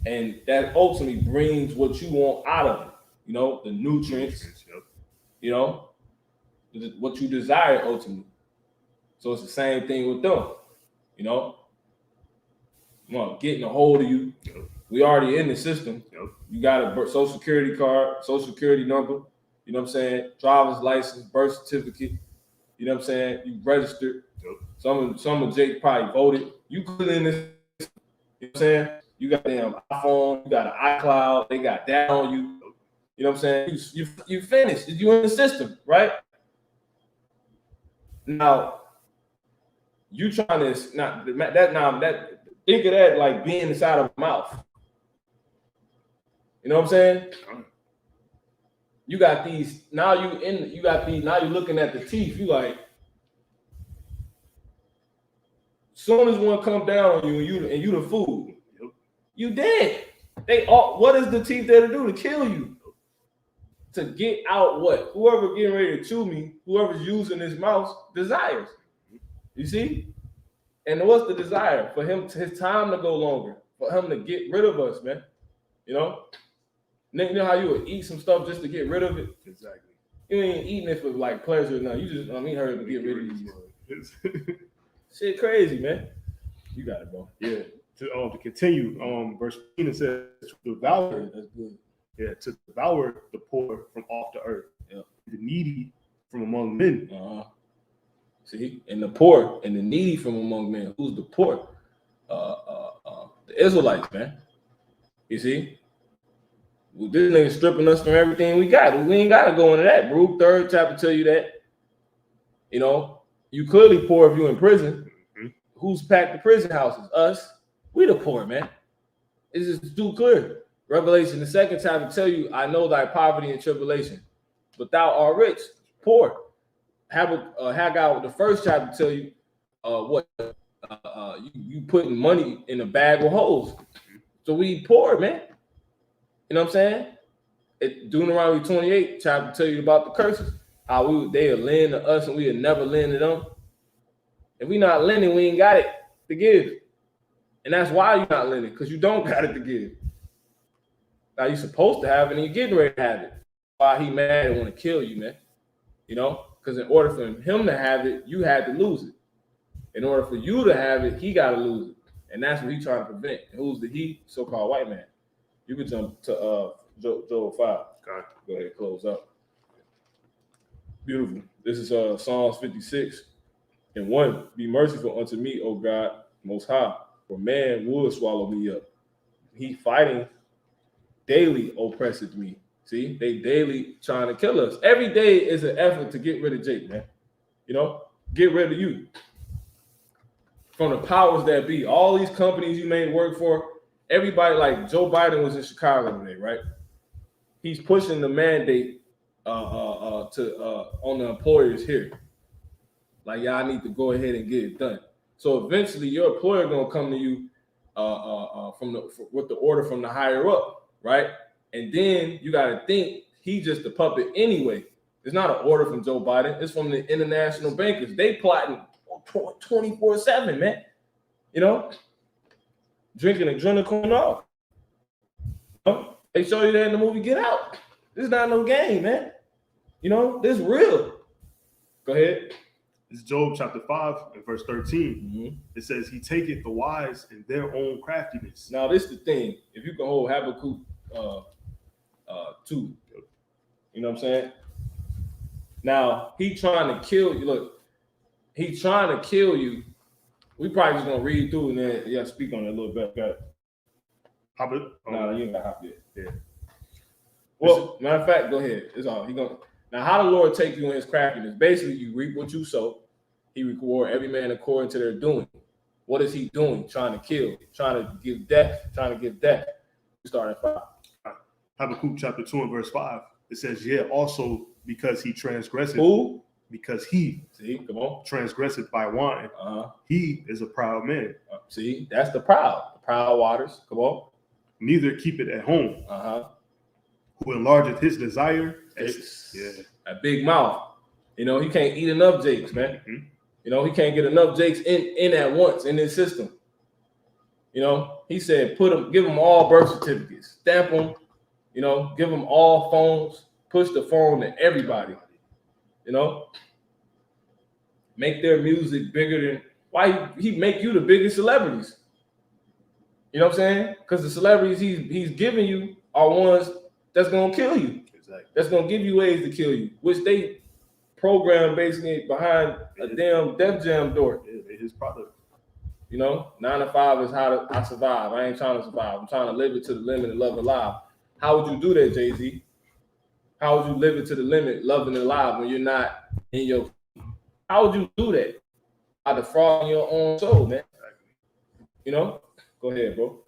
And that ultimately brings what you want out of it. The nutrients. Yep. What you desire ultimately. So it's the same thing with them, getting a hold of you. Yep. We already in the system. Yep. You got a social security card, social security number, you know what I'm saying? Driver's license, birth certificate, you know what I'm saying? You registered. Yep. Some of Jake probably voted. You put in this, you know what I'm saying? You got damn iPhone, you got an iCloud, they got that on you. You know what I'm saying? You finished. You in the system, right? Now, you trying to think of that like being inside of a mouth. You know what I'm saying? You got these now. Now you're looking at the teeth. You like, soon as one come down on you and you the food, you dead. What is the teeth there to do? To kill you. To get out what? Whoever getting ready to chew me, whoever's using his mouth desires. You see? And what's the desire? For his time to go longer. For him to get rid of us, man. You know how you would eat some stuff just to get rid of it? Exactly. You ain't eating it for like pleasure or nothing. You just, heard to get rid of you. Shit crazy, man. You got it, bro. Yeah. To continue, verse 15 it says to devour. That's good. Yeah, to devour the poor from off the earth. Yeah. The needy from among men. See, and the poor and the needy from among men. Who's the poor? The Israelites, man. You see? Well, this nigga stripping us from everything we got. We ain't gotta go into that, bro. 3rd chapter tell you that. You clearly poor if you in prison. Mm-hmm. Who's packed the prison houses? Us. We the poor, man. It's just too clear. Revelation, the 2nd chapter tell you, I know thy poverty and tribulation, but thou art rich, poor. Haggai, the 1st chapter tell you, you putting money in a bag with holes. So we poor, man. You know what I'm saying? Deuteronomy 28 chapter tell you about the curses. How they will lend to us and we will never lend to them. If we not lending, we ain't got it to give. And that's why you're not lending, because you don't got it to give. Now you're supposed to have it and you're getting ready to have it. Why he mad and want to kill you, man? You know, because in order for him to have it, you had to lose it. In order for you to have it, he got to lose it. And that's what he's trying to prevent. And who's the he? So-called white man. You can jump to Joel 5. Okay. Go ahead, close up. Beautiful. This is Psalms 56 and 1. Be merciful unto me, O God, most high, for man would swallow me up. He fighting daily oppresseth me. See, they daily trying to kill us. Every day is an effort to get rid of Jake, man. You know, get rid of you. From the powers that be, all these companies you made work for, everybody, like Joe Biden was in Chicago today, right? He's pushing the mandate on the employers here. Like, y'all need to go ahead and get it done. So eventually, your employer gonna come to you with the order from the higher up, right? And then you gotta think he's just a puppet anyway. It's not an order from Joe Biden. It's from the international bankers. They plotting 24/7, man. You know, drinking adrenaline off. You know? They show you that in the movie Get Out. This is not no game, man. You know, this is real. Go ahead. It's Job chapter 5 and verse 13. Mm-hmm. It says, he taketh the wise in their own craftiness. Now, this is the thing. If you can hold Habakkuk 2, you know what I'm saying? Now, he trying to kill you. Look, he trying to kill you. We probably just gonna read through and then speak on it a little bit. Got it? Hop it? No, you ain't got hop yet. Yeah. Well, matter of fact, go ahead. It's all he gonna. Now, how the Lord take you in his craftiness? Basically, you reap what you sow. He reward every man according to their doing. What is he doing? Trying to kill, trying to give death, We start at 5. Habakkuk chapter 2 and verse 5. It says, yeah, also because he transgressed. Who? Because he transgressed by wine. He is a proud man. See, that's the proud waters. Come on. Neither keep it at home. Who enlargeth his desire. A big mouth. You know, he can't eat enough jakes, man. Mm-hmm. You know, he can't get enough jakes in at once in his system. You know, he said, give them all birth certificates, stamp them, you know, give them all phones, push the phone to everybody. You know, make their music bigger than why he make you the biggest celebrities. You know what I'm saying? Because the celebrities he's giving you are ones that's gonna kill you. Exactly. That's gonna give you ways to kill you, which they program basically behind a damn Def Jam door. Yeah, his product. You know, 9 to 5 is how I survive. I ain't trying to survive. I'm trying to live it to the limit and love it alive. How would you do that, Jay-Z? How would you live it to the limit, loving it alive when you're not in your? How would you do that? By defrauding your own soul, man. You know? Go ahead, bro.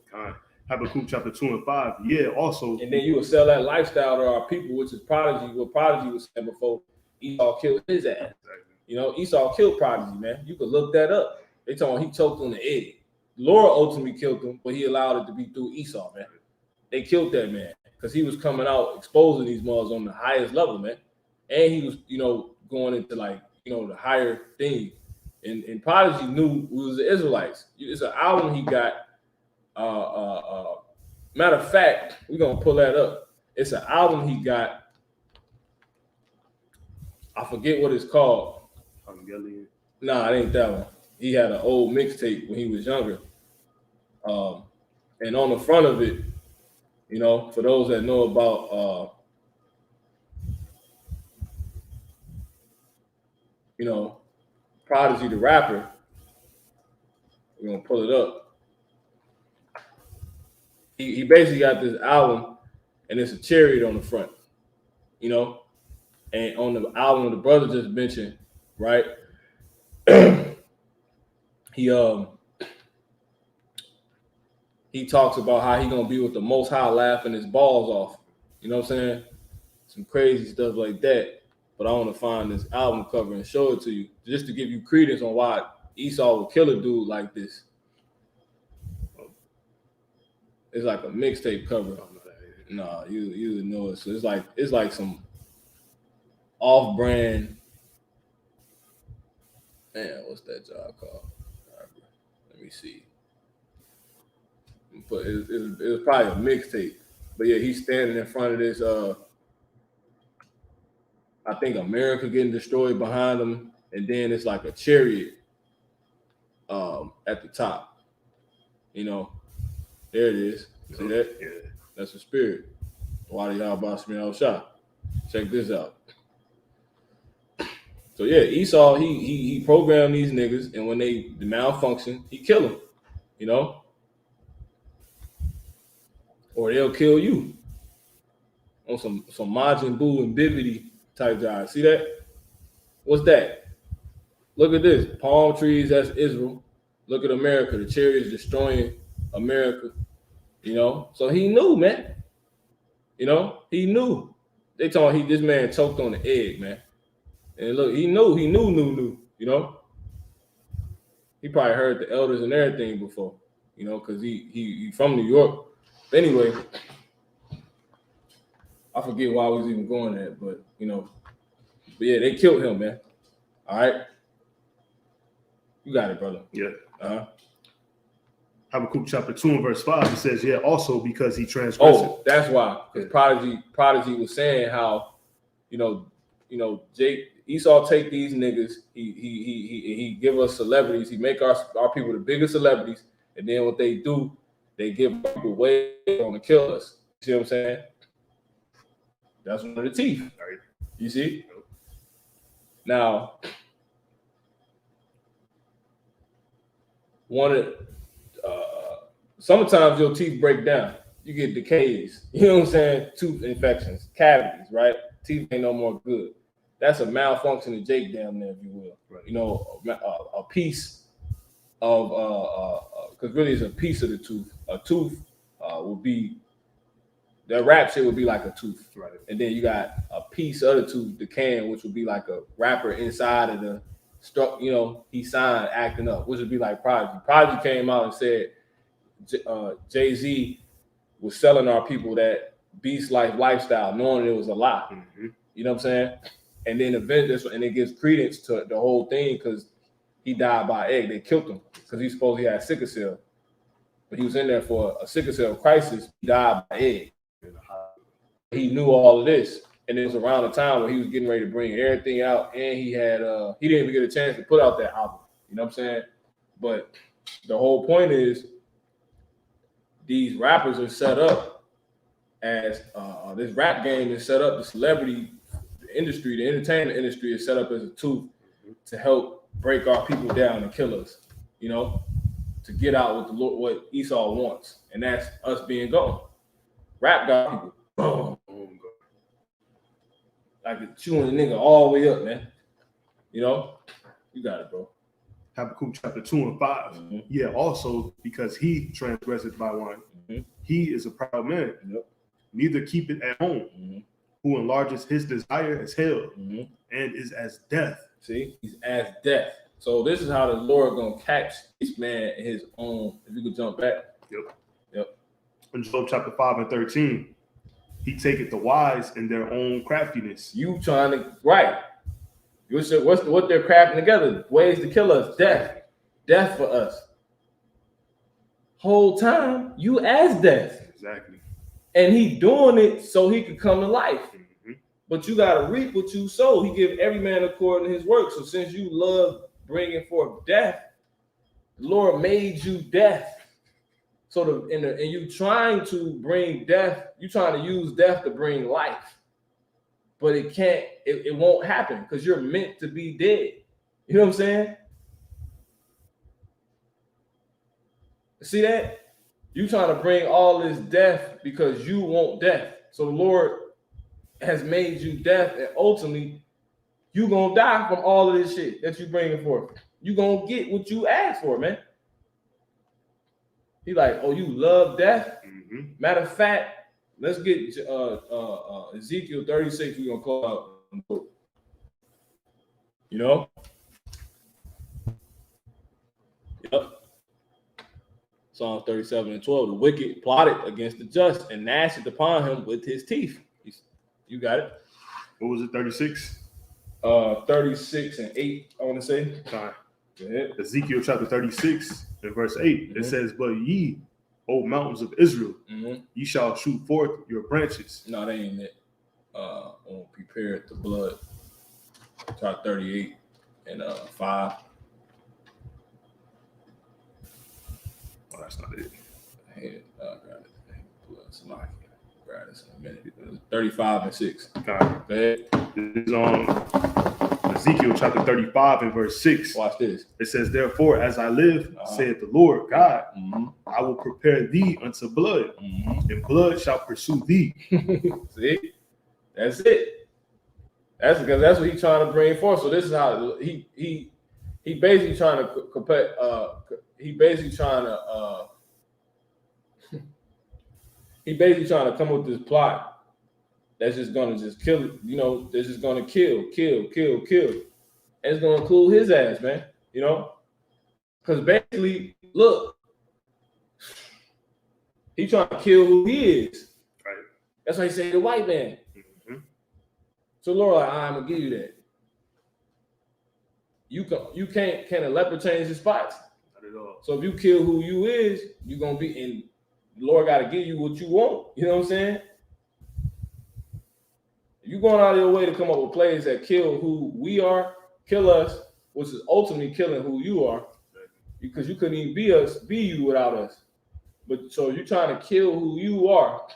Habakkuk chapter 2 and 5. Yeah, also. And then you would sell that lifestyle to our people, which is Prodigy. What Prodigy was saying before Esau killed his ass. Exactly. You know, Esau killed Prodigy, man. You could look that up. They told him he choked on the egg. Laura ultimately killed him, but he allowed it to be through Esau, man. They killed that man because he was coming out exposing these mothers on the highest level, man. And he was, you know, going into like, you know, the higher thing. And Prodigy knew we was the Israelites. It's an album he got. Matter of fact, we're gonna pull that up. It's an album he got. I forget what it's called. Nah, it ain't that one. He had an old mixtape when he was younger. And on the front of it, you know, for those that know about you know, Prodigy the rapper, we're gonna pull it up. He basically got this album and it's a chariot on the front, you know, and on the album the brother just mentioned, right? He talks about how he gonna be with the Most High laughing his balls off. You know what I'm saying? Some crazy stuff like that. But I want to find this album cover and show it to you just to give you credence on why Esau would kill a dude like this. It's like a mixtape cover. Nah, you would know it. So it's like some off-brand. Man, what's that job called? Let me see. But it was probably a mixtape. But yeah, he's standing in front of this. I think America getting destroyed behind him, and then it's like a chariot at the top. You know, there it is. See that? Yeah. That's a spirit. Why y'all boss me out shot? Check this out. So yeah, Esau he programmed these niggas, and when they malfunction, he kill them. You know, or they'll kill you on some Majin Buu and Bibbidi type job. See that? What's that? Look at this. Palm trees, that's Israel. Look at America. The chariots destroying America. You know? So he knew, man. You know? He knew. They told this man choked on the egg, man. And look, he knew. You know? He probably heard the elders and everything before. You know, because he from New York. Anyway, I forget why I was even going there, but you know, but yeah, they killed him, man. All right, you got it, brother. Yeah. Habakkuk chapter 2 and verse 5. It says, "Yeah, also because he transgressed." Oh, that's why. Because Prodigy was saying how, you know, Esau take these niggas. He give us celebrities. He make our people the biggest celebrities, and then what they do, they give people way on to kill us. You see what I'm saying? That's one of the teeth. Right. You see? Now, sometimes your teeth break down. You get decays. You know what I'm saying? Tooth infections, cavities, right? Teeth ain't no more good. That's a malfunction of Jake down there, if you will. Right. You know, a piece of because really it's a piece of the tooth. A tooth would be that wrap shit would be like a tooth, right? And then you got a piece of the tooth decaying, which would be like a wrapper inside of the struck. You know, he signed acting up, which would be like Prodigy. Prodigy came out and said Jay-Z was selling our people that beast life lifestyle, knowing it was a lie. Mm-hmm. You know what I'm saying? And then eventually, and it gives credence to the whole thing because he died by egg. They killed him because he supposedly had sickle cell, but he was in there for a sickle cell crisis. He died by egg. He knew all of this, and it was around the time when he was getting ready to bring everything out, and he didn't even get a chance to put out that album. You know what I'm saying? But the whole point is these rappers are set up as this rap game is set up. The celebrity industry, the entertainment industry is set up as a tooth to help break our people down and kill us. You know, to get out what Esau wants, and that's us being gone. Rap got people. Boom. Like chewing a nigga all the way up, man. You know? You got it, bro. Habakkuk chapter 2 and 5. Mm-hmm. Yeah, also because he transgressed by one. Mm-hmm. He is a proud man. Yep. Neither keep it at home. Mm-hmm. Who enlarges his desire as hell and is as death. See? He's as death. So this is how the Lord gonna catch each man in his own. If you could jump back. Yep. In Job chapter 5 and 13. He taketh the wise in their own craftiness. You trying to right. What they're crafting together? Ways to kill us. Death for us. Whole time you as death. Exactly. And he doing it so he could come to life. Mm-hmm. But you gotta reap what you sow. He give every man according to his work. So since you love bringing forth death, the Lord made you death. So and you trying to bring death, you trying to use death to bring life, but it can't. It won't happen because you're meant to be dead. You know what I'm saying? See that? You trying to bring all this death because you want death. So the Lord has made you death, and ultimately you gonna die from all of this shit that you bringing forth. You gonna get what you asked for, man. He like, oh, you love death? Mm-hmm. Matter of fact, let's get Ezekiel 36. We're gonna call out. You know? Psalms 37:12. The wicked plotted against the just and gnashed upon him with his teeth. You got it. What was it? 36. 36:8. I want to say. Fine. Go ahead. Ezekiel chapter 36 and verse 8. It says, "But ye, O mountains of Israel, ye shall shoot forth your branches." No, that ain't it. On prepare the blood. Try 38 and 5. Oh, that's not it. Grab it. Somebody grab this in a minute. 35 and 6. Okay. Go ahead. This is on Ezekiel chapter 35 and verse 6. Watch this. It says, "Therefore, as I live, saith the Lord God, I will prepare thee unto blood, and blood shall pursue thee." See? That's it. That's because that's what he's trying to bring forth. So this is how he basically trying to compare. He basically trying to come up with this plot that's just gonna just kill. You know, that's just gonna kill, and it's gonna include his ass, man. You know, because basically, look, he trying to kill who he is. Right. That's why he said the white man. So Lord, like, I'm gonna give you that. You can't. Can a leopard change his spots? Not at all. So if you kill who you is, you're gonna be in. Lord got to give you what you want. You know what I'm saying? If you're going out of your way to come up with plays that kill who we are, kill us, which is ultimately killing who you are, because you couldn't even be you without us. But so you're trying to kill who you are,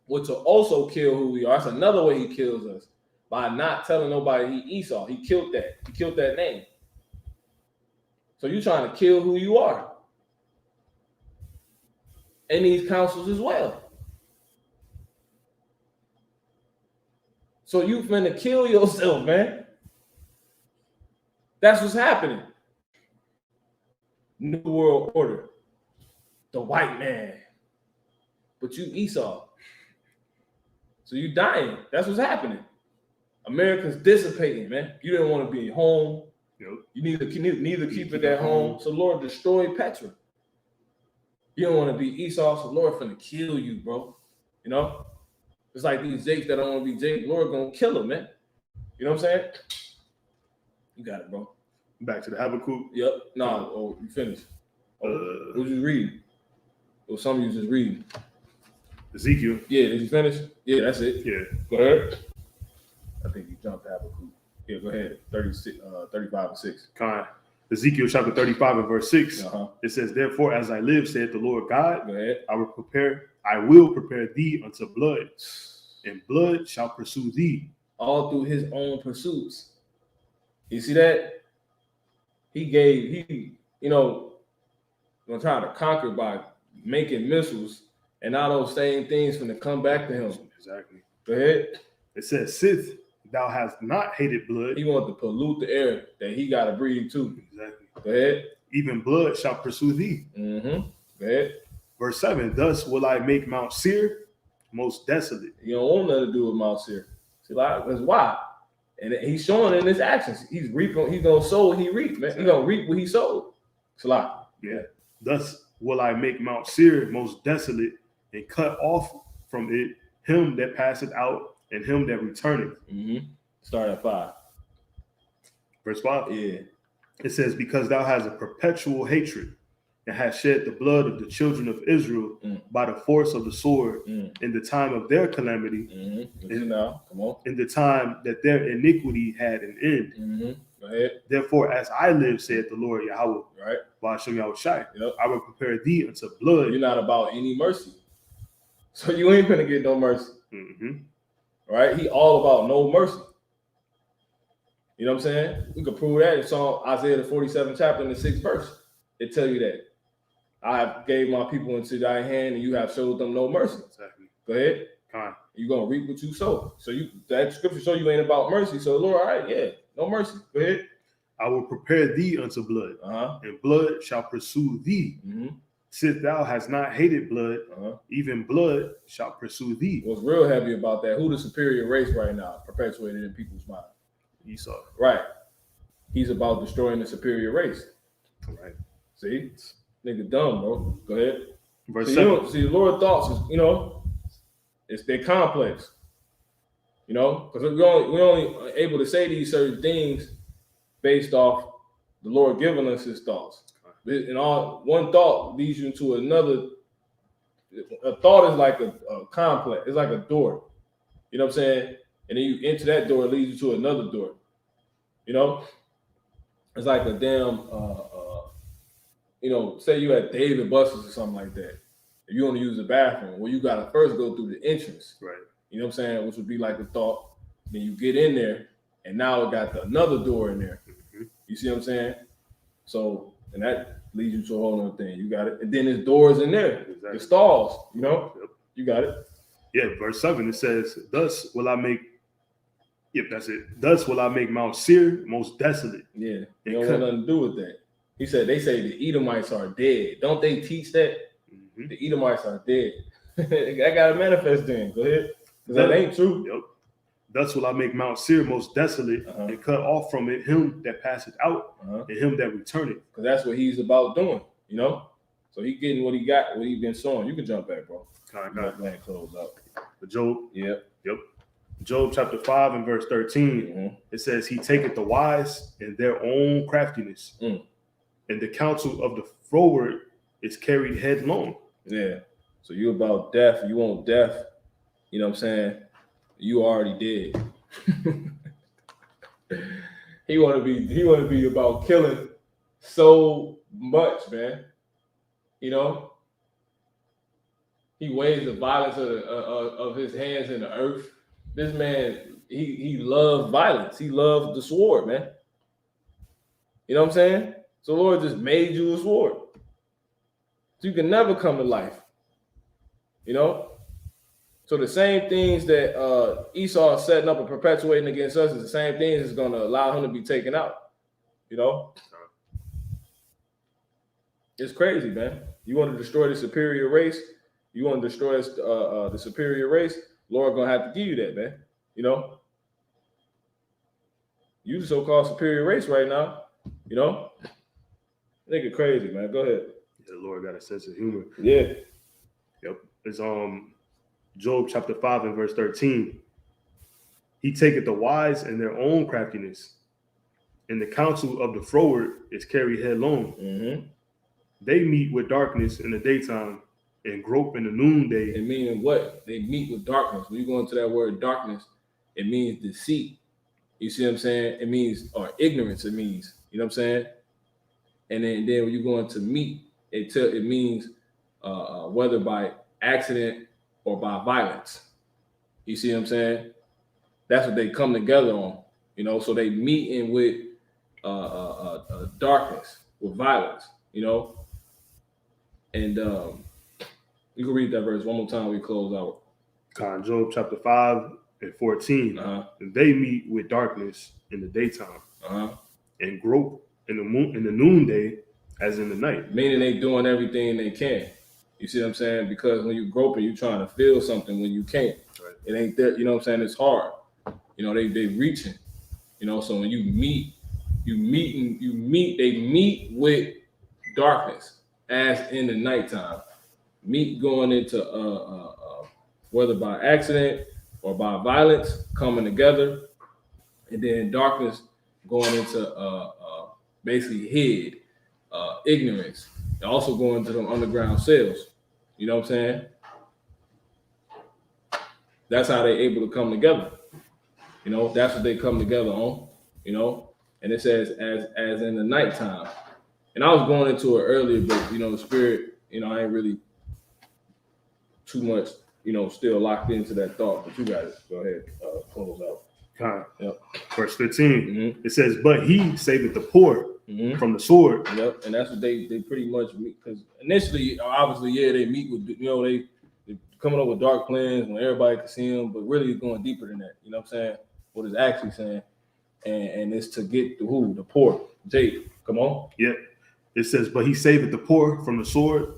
which will also kill who we are. That's another way he kills us. By not telling nobody he Esau. He killed that. He killed that name. So you're trying to kill who you are. And these councils as well. So you finna kill yourself, man. That's what's happening. New World Order. The white man. But you Esau. So you dying. That's what's happening. America's dissipating, man. You didn't want to be home. Yep. You neither keep it at home. So Lord destroyed Petra. You don't want to be Esau, so Lord finna kill you, bro. You know? It's like these Jakes that don't want to be Jake. Lord gonna kill them, man. You know what I'm saying? You got it, bro. Back to the Habakkuk. Yep. No, you finished. What was you reading? Or some of you just reading. Ezekiel. Yeah, did you finish? Yeah, that's it. Yeah. Go ahead. I think you jumped to Habakkuk. Yeah, go ahead. 36, 35 and 6. Kind. Ezekiel chapter 35 and verse 6. It says, "Therefore, as I live, saith the Lord God, Go ahead. I will prepare thee unto blood, and blood shall pursue thee." All through his own pursuits. You see that? He gonna try to conquer by making missiles, and all those same things gonna come back to him. Exactly. Go ahead. It says, "Sith thou hast not hated blood." He wants to pollute the air that he got to breathe too. Exactly. Go ahead. "Even blood shall pursue thee." Go ahead. Verse 7, "Thus will I make Mount Seir most desolate." You don't want nothing to do with Mount Seir. See, like, that's why. And he's showing in his actions. He's reaping. He's gonna sow what he reaped, man. He's gonna reap what he sowed. It's a lot. Yeah. "Thus will I make Mount Seir most desolate, and cut off from it him that passeth out, and him that returneth." Start at 5. Verse 5. Yeah. It says, "Because thou hast a perpetual hatred, and hast shed the blood of the children of Israel by the force of the sword in the time of their calamity, Now, come on. in the time that their iniquity had an end. Go ahead. Therefore, as I live, saith the Lord Yahweh, Right. Ba'ashem Yahushai, Yep. I will prepare thee unto blood." You're not about any mercy. So you ain't gonna get no mercy. Right? He all about no mercy. You know what I'm saying? We could prove that in Psalm Isaiah the 47th chapter in the 6th verse. It tell you that I gave my people into thy hand, and you have showed them no mercy. Exactly. Go ahead. Fine. You're gonna reap what you sow. So that scripture show you ain't about mercy. So Lord, all right, yeah, no mercy. Go ahead. "I will prepare thee unto blood, and blood shall pursue thee. Sith thou hast not hated blood, even blood shall pursue thee." What's real heavy about that? Who the superior race right now perpetuated in people's mind? Esau. Right. He's about destroying the superior race. Right. See? Nigga dumb, bro. Go ahead. Verse See, 7. the Lord thoughts is they're complex. Because we're only able to say these certain things based off the Lord giving us his thoughts. And one thought leads you into another. A thought is like a complex. It's like a door. You know what I'm saying? And then you enter that door, it leads you to another door. It's like a damn say you at David Buster's or something like that. If you want to use the bathroom, well, you gotta first go through the entrance. Right. You know what I'm saying? Which would be like a thought. Then you get in there, and now it got another door in there. Mm-hmm. You see what I'm saying? So, and that leads you to a whole other thing. You got it. And then there's doors in there. Exactly. The stalls, Yep. You got it. Yeah, verse 7, it says, thus will I make Mount Seir most desolate. Yeah. You don't want nothing to do with that. He said, they say the Edomites are dead. Don't they teach that? Mm-hmm. The Edomites are dead. I got to manifest then. Go ahead. Because that ain't true. Yep. Thus will I make Mount Seir most desolate and cut off from it him that passeth out and him that returneth. Because that's what he's about doing, So he getting what he got, what he been sowing. You can jump back, bro. Close up. Job. Yep. Job chapter 5 and verse 13. It says, he taketh the wise in their own craftiness, and the counsel of the froward is carried headlong. Yeah. So you about death, you want death, you know what I'm saying? You already dead. He wanna be about killing so much, man. He weighs the violence of his hands in the earth. This man, he loved violence. He loved the sword, man. You know what I'm saying? So the Lord just made you a sword. So you can never come to life. So the same things that Esau is setting up and perpetuating against us is the same things that's going to allow him to be taken out. It's crazy, man. You want to destroy the superior race? You want to destroy the superior race? Lord gonna have to give you that, man. You the so-called superior race right now. Nigga crazy, man. Go ahead. The Lord got a sense of humor. Yeah. Yep. It's Job chapter 5 and verse 13. He taketh the wise in their own craftiness, and the counsel of the froward is carried headlong. Mm-hmm. They meet with darkness in the daytime and grope in the noonday. It meaning what? They meet with darkness. When you go into that word darkness, it means deceit. You see what I'm saying? It means, or ignorance, it means. You know what I'm saying? And then when you go into meet, it means whether by accident or by violence. You see what I'm saying? That's what they come together on. So they meet in with darkness, with violence, And you can read that verse one more time. We close out. Job chapter 5 and 14. And they meet with darkness in the daytime and grope in the noonday as in the night. Meaning they doing everything they can. You see what I'm saying? Because when you groping, you trying to feel something when you can't. Right. It ain't there. You know what I'm saying? It's hard. They reaching. So when you meet, they meet with darkness as in the nighttime. Meat going into whether by accident or by violence coming together, and then darkness going into basically hid ignorance, and also going to them underground cells. You know what I'm saying? That's how they able to come together. That's what they come together on. And it says as in the nighttime. And I was going into it earlier, but the spirit, I ain't really too much, still locked into that thought. But you guys go ahead, close out. Yep. Verse 15. It says, but he saveth the poor from the sword. Yep. And that's what they pretty much meet. Because initially, obviously, they meet with, they coming up with dark plans when everybody can see them, but really it's going deeper than that. You know what I'm saying? What it's actually saying. And it's to get the poor. Jake, come on. Yep. It says, but he saveth the poor from the sword,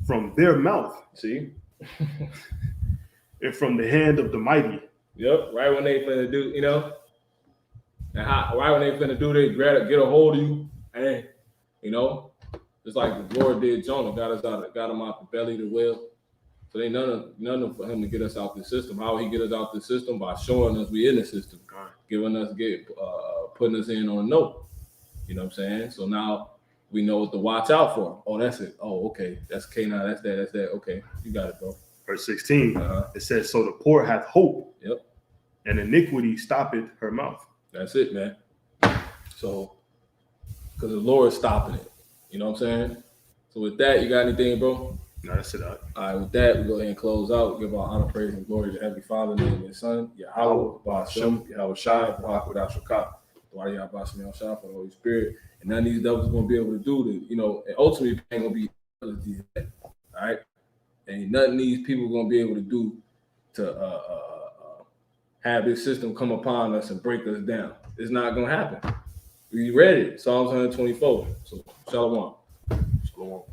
from their mouth. See? And from the hand of the mighty. Yep. Right when they finna do, right when they finna do, they get a hold of you. And, Just like the Lord did Jonah, got him out the belly of the whale. So ain't none for him to get us out the system. How he get us out the system? By showing us we in the system, putting us in on a note. You know what I'm saying? So now we know what to watch out for. Oh, that's it. Oh, okay. That's Canaan. That's that. Okay, you got it, bro. Verse 16, it says, so the poor hath hope. Yep. And iniquity stoppeth her mouth. That's it, man. So, because the Lord is stopping it. You know what I'm saying? So with that, you got anything, bro? No, that's it. All right, with that, we go ahead and close out. Give our honor, praise, and glory to Heavenly Father, name of His Son, Yahweh, Ba'ashem, Yahweh Shai, Barak, without Shakah, Dwari Yahweh Shai, for the Holy Spirit. And none of these devils are going to be able to do the, and ultimately, ain't going to be, all right? And nothing these people are going to be able to do to have this system come upon us and break us down. It's not going to happen. We read it, Psalms 124. So, Shalom. Shalom.